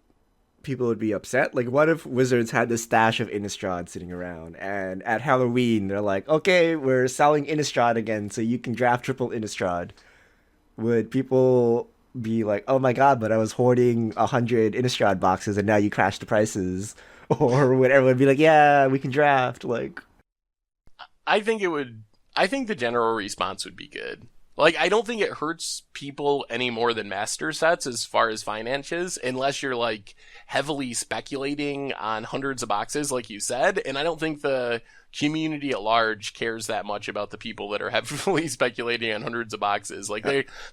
people would be upset? Like, what if Wizards had this stash of Innistrad sitting around, and at Halloween they're like, okay, we're selling Innistrad again, so you can draft triple Innistrad? Would people be like, oh my god, but I was hoarding 100 Innistrad boxes and now you crashed the prices? Or would everyone be like, yeah, we can draft? Like, I think the general response would be good. Like, I don't think it hurts people any more than master sets as far as finances, unless you're like heavily speculating on hundreds of boxes, like you said. And I don't think the community at large cares that much about the people that are heavily speculating on hundreds of boxes. Like,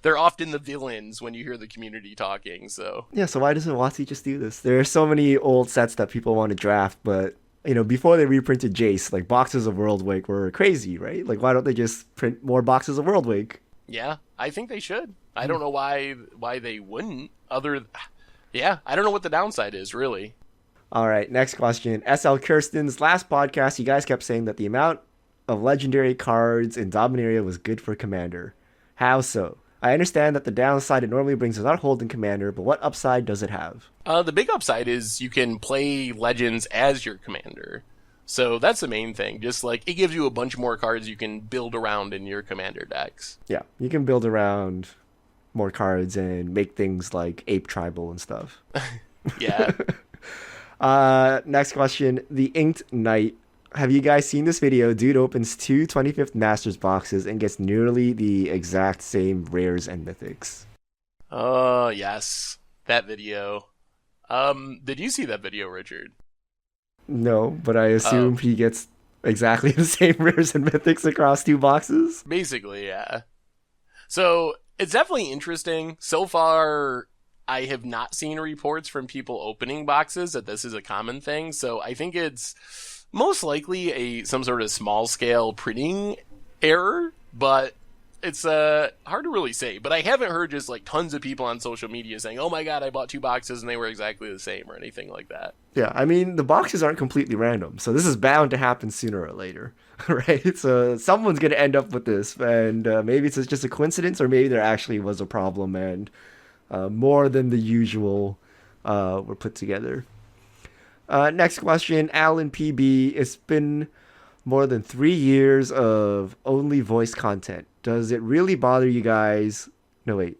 they're often the villains when you hear the community talking. So yeah, so why doesn't WotC just do this? There are so many old sets that people want to draft, but you know, before they reprinted Jace, like boxes of Worldwake were crazy, right? Like, why don't they just print more boxes of Worldwake? Yeah, I think they should. I don't know why they wouldn't. Yeah, I don't know what the downside is, really. All right, next question. SL Kirsten's last podcast, you guys kept saying that the amount of legendary cards in Dominaria was good for Commander. How so? I understand that the downside it normally brings is not holding Commander, but what upside does it have? The big upside is you can play Legends as your commander. So that's the main thing. Just like it gives you a bunch more cards you can build around in your commander decks. Yeah, you can build around more cards and make things like Ape Tribal and stuff. Yeah. Next question. The Inked Knight. Have you guys seen this video? Dude opens 2 25th Masters boxes and gets nearly the exact same rares and mythics. Oh, yes. That video. Did you see that video, Richard? No, but I assume he gets exactly the same rares and mythics across 2 boxes. Basically, yeah. So, it's definitely interesting. So far, I have not seen reports from people opening boxes that this is a common thing. So, I think it's most likely some sort of small-scale printing error, but it's hard to really say. But I haven't heard just like tons of people on social media saying, oh my god, I bought 2 boxes and they were exactly the same or anything like that. Yeah, I mean, the boxes aren't completely random, so this is bound to happen sooner or later, right? So someone's going to end up with this, and maybe it's just a coincidence, or maybe there actually was a problem and more than the usual were put together. Next question, Alan PB. It's been more than 3 years of only voice content. Does it really bother you guys? No, wait.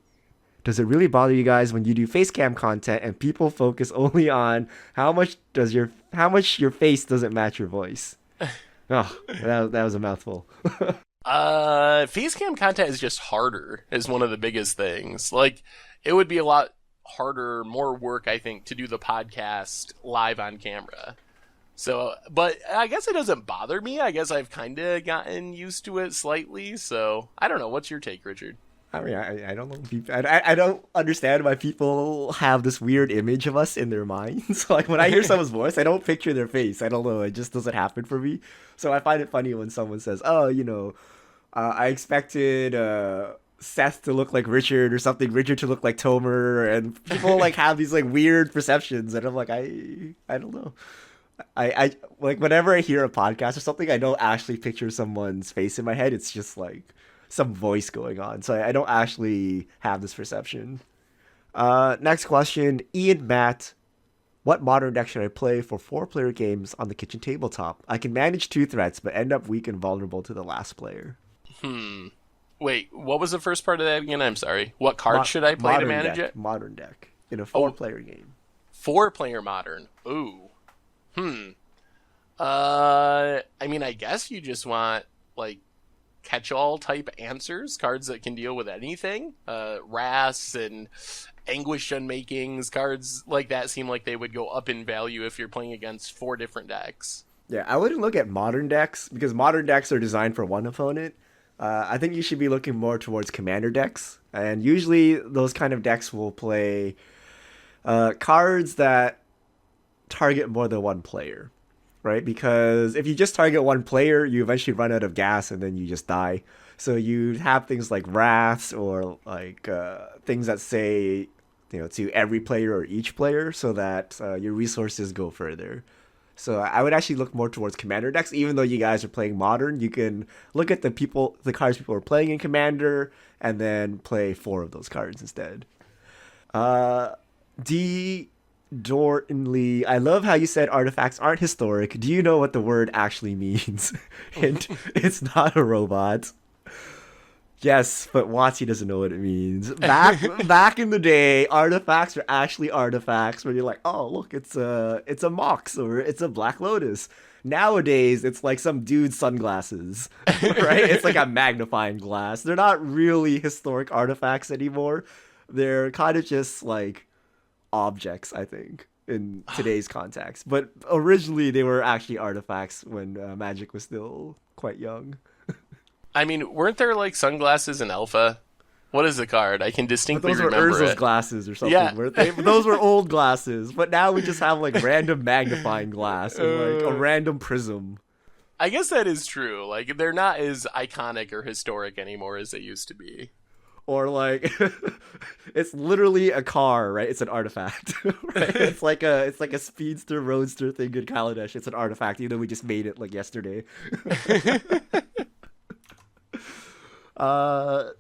Does it really bother you guys when you do face cam content and people focus only on how much your face doesn't match your voice? Oh, that was a mouthful. Face cam content is just harder, is one of the biggest things. Like, it would be a lot harder, more work, I think, to do the podcast live on camera. So, but I guess it doesn't bother me. I guess I've kind of gotten used to it slightly. So, I don't know. What's your take, Richard? I mean, I don't know. I don't understand why people have this weird image of us in their minds. Like, when I hear someone's voice, I don't picture their face. I don't know. It just doesn't happen for me. So I find it funny when someone says, oh, I expected Seth to look like Richard or something, Richard to look like Tomer. And people, like, have these, like, weird perceptions. And I'm like, I don't know. I like, whenever I hear a podcast or something, I don't actually picture someone's face in my head. It's just like some voice going on. So I don't actually have this perception. Next question, Ian Matt. What modern deck should I play for 4-player games on the kitchen tabletop? I can manage 2 threats, but end up weak and vulnerable to the last player. Wait, what was the first part of that again? I'm sorry. What card should I play to manage it? Modern deck in a 4-player game. 4-player modern. Ooh. I mean, I guess you just want, like, catch-all type answers, cards that can deal with anything. Wraths and Anguish Unmakings, cards like that seem like they would go up in value if you're playing against 4 different decks. Yeah, I wouldn't look at modern decks, because modern decks are designed for one opponent. I think you should be looking more towards commander decks, and usually those kind of decks will play cards that target more than one player, right? Because if you just target one player, you eventually run out of gas and then you just die. So you have things like wraths or like things that say, to every player or each player, so that your resources go further. So I would actually look more towards commander decks. Even though you guys are playing modern, you can look at the cards people are playing in commander and then play 4 of those cards instead. Dortonly, I love how you said artifacts aren't historic. Do you know what the word actually means? And it's not a robot. Yes, but Watsy doesn't know what it means. Back in the day, artifacts were actually artifacts where you're like, oh, look, it's a Mox or it's a Black Lotus. Nowadays, it's like some dude's sunglasses, right? It's like a magnifying glass. They're not really historic artifacts anymore. They're kind of just like objects, I think, in today's context. But originally, they were actually artifacts when Magic was still quite young. I mean, weren't there like sunglasses in Alpha? What is the card? I can distinctly remember it. Those were Urza's glasses or something. Yeah. Those were old glasses. But now we just have like random magnifying glass and like a random prism. I guess that is true. Like, they're not as iconic or historic anymore as they used to be. Or like it's literally a car, right? It's an artifact. Right? It's like a speedster roadster thing in Kaladesh. It's an artifact, even though we just made it like yesterday.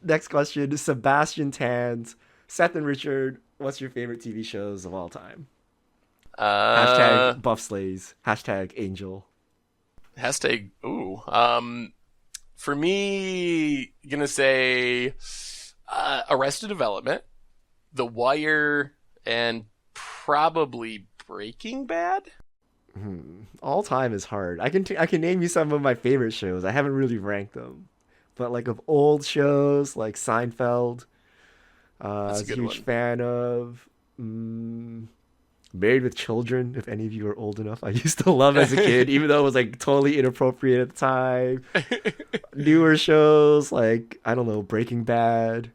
Next question, Sebastian Tans. Seth and Richard, what's your favorite TV shows of all time? Hashtag Buff Slays. Hashtag Angel. Hashtag ooh. For me, gonna say Arrested Development, The Wire, and probably Breaking Bad. All time is hard. I can name you some of my favorite shows. I haven't really ranked them, but like of old shows like Seinfeld, I was a huge fan of. Married with Children, if any of you are old enough. I used to love as a kid, even though it was like totally inappropriate at the time. Newer shows like, I don't know, Breaking Bad,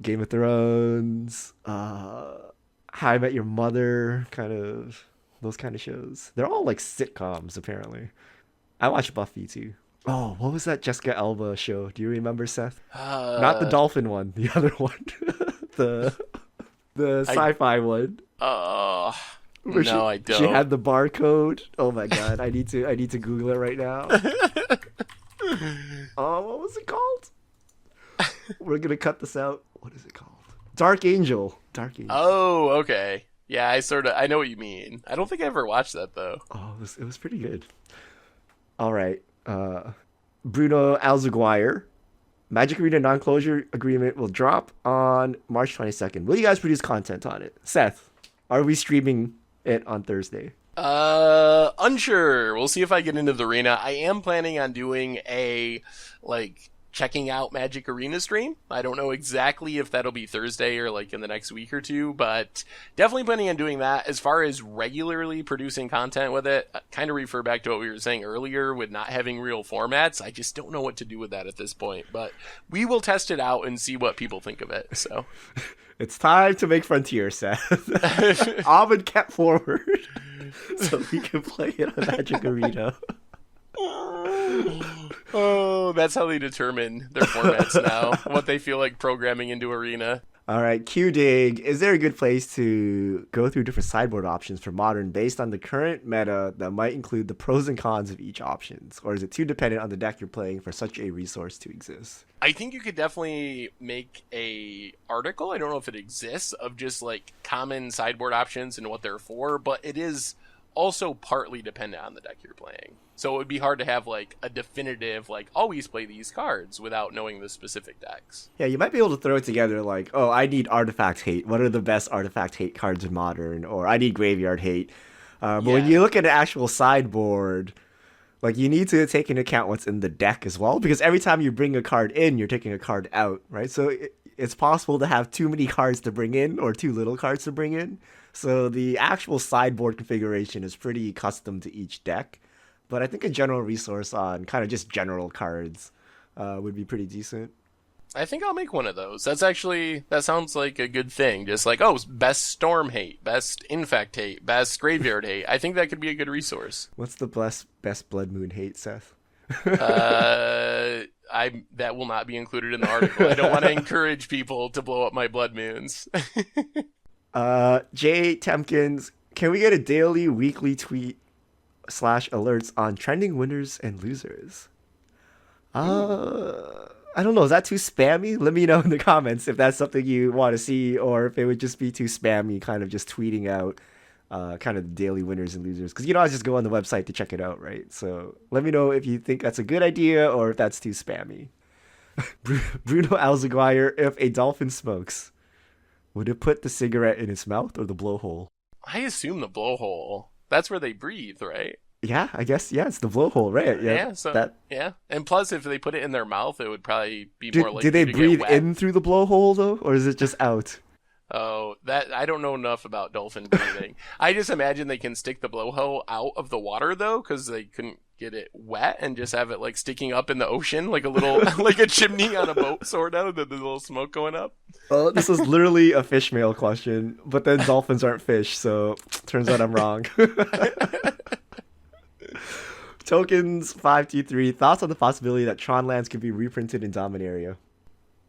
Game of Thrones, How I Met Your Mother, those kind of shows. They're all like sitcoms, apparently. I watch Buffy too. Oh, what was that Jessica Alba show? Do you remember, Seth? Not the dolphin one, the other one. the sci-fi one. No, I don't. She had the barcode. Oh my god, I need to Google it right now. What was it called? We're gonna cut this out. What is it called? Dark Angel. Oh, okay. Yeah, I know what you mean. I don't think I ever watched that though. Oh, it was pretty good. All right. Bruno Alzaguire. Magic Arena non-closure agreement will drop on March 22nd. Will you guys produce content on it? Seth, are we streaming it on Thursday? Unsure. We'll see if I get into the arena. I am planning on doing a, checking out Magic Arena stream. I don't know exactly if that'll be Thursday or in the next week or two, but definitely planning on doing that. As far as regularly producing content with it, kind of refer back to what we were saying earlier with not having real formats. I just don't know what to do with that at this point, but we will test it out and see what people think of it. So it's time to make Frontier, Seth. Almond kept forward so we can play it on Magic Arena. Oh, that's how they determine their formats now. What they feel like programming into Arena. All right, QDig. Is there a good place to go through different sideboard options for Modern based on the current meta that might include the pros and cons of each options? Or is it too dependent on the deck you're playing for such a resource to exist? I think you could definitely make a article. I don't know if it exists of just common sideboard options and what they're for, but it is also partly dependent on the deck you're playing. So it would be hard to have a definitive always play these cards without knowing the specific decks. Yeah, you might be able to throw it together I need Artifact Hate. What are the best Artifact Hate cards in Modern? Or I need Graveyard Hate. But when you look at an actual sideboard, you need to take into account what's in the deck as well, because every time you bring a card in, you're taking a card out, right? So it's possible to have too many cards to bring in or too little cards to bring in. So the actual sideboard configuration is pretty custom to each deck. But I think a general resource on kind of just general cards would be pretty decent. I think I'll make one of those. That sounds like a good thing. Just best Storm Hate, best Infect Hate, best Graveyard Hate. I think that could be a good resource. What's the best Blood Moon Hate, Seth? That will not be included in the article. I don't want to encourage people to blow up my Blood Moons. Jay Temkins, can we get a daily, weekly tweet / alerts on trending winners and losers? I don't know. Is that too spammy? Let me know in the comments if that's something you want to see, or if it would just be too spammy, kind of just tweeting out kind of the daily winners and losers. Because I just go on the website to check it out, right? So let me know if you think that's a good idea or if that's too spammy. Bruno Alzaguire, if a dolphin smokes, would it put the cigarette in its mouth or the blowhole? I assume the blowhole. That's where they breathe, right? Yeah, I guess, it's the blowhole, right? Yeah. And plus, if they put it in their mouth, it would probably be more likely do they to breathe get wet. in through the blowhole, though? Or is it just out? Oh, I don't know enough about dolphin breathing. I just imagine they can stick the blowhole out of the water, though, because they couldn't get it wet and just have it sticking up in the ocean like a little like a chimney on a boat, sort of, the little smoke going up. Well, this is literally a fish mail question, but then dolphins aren't fish, so turns out I'm wrong. Tokens 523, thoughts on the possibility that Tron lands could be reprinted in Dominaria?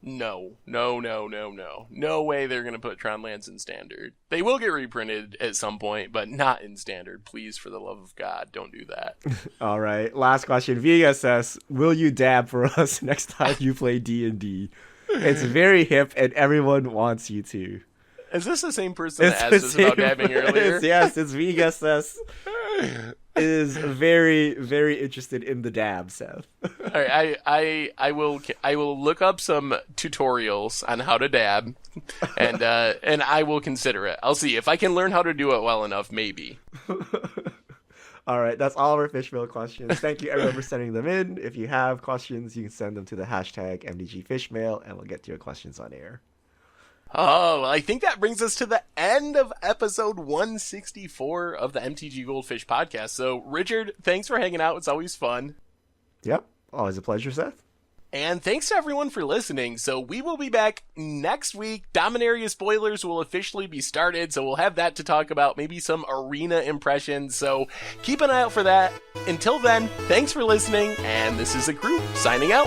No. No way they're going to put Tron lands in Standard. They will get reprinted at some point, but not in Standard. Please, for the love of God, don't do that. All right, last question. Vega says, will you dab for us next time you play D&D? It's very hip and everyone wants you to. Is this the same person that asked us about dabbing earlier? Yes, it's Vega says. Is very, very interested in the dab, Seth. All right, I will look up some tutorials on how to dab, and I will consider it. I'll see if I can learn how to do it well enough. Maybe. All right, that's all of our Fishmail questions. Thank you everyone for sending them in. If you have questions, you can send them to the hashtag MTG Fishmail, and we'll get to your questions on air. Oh, I think that brings us to the end of episode 164 of the MTG Goldfish podcast. So, Richard, thanks for hanging out. It's always fun. Yep, always a pleasure, Seth. And thanks to everyone for listening. So, we will be back next week. Dominaria spoilers will officially be started, so we'll have that to talk about, maybe some arena impressions. So, keep an eye out for that. Until then, thanks for listening, and this is the crew signing out.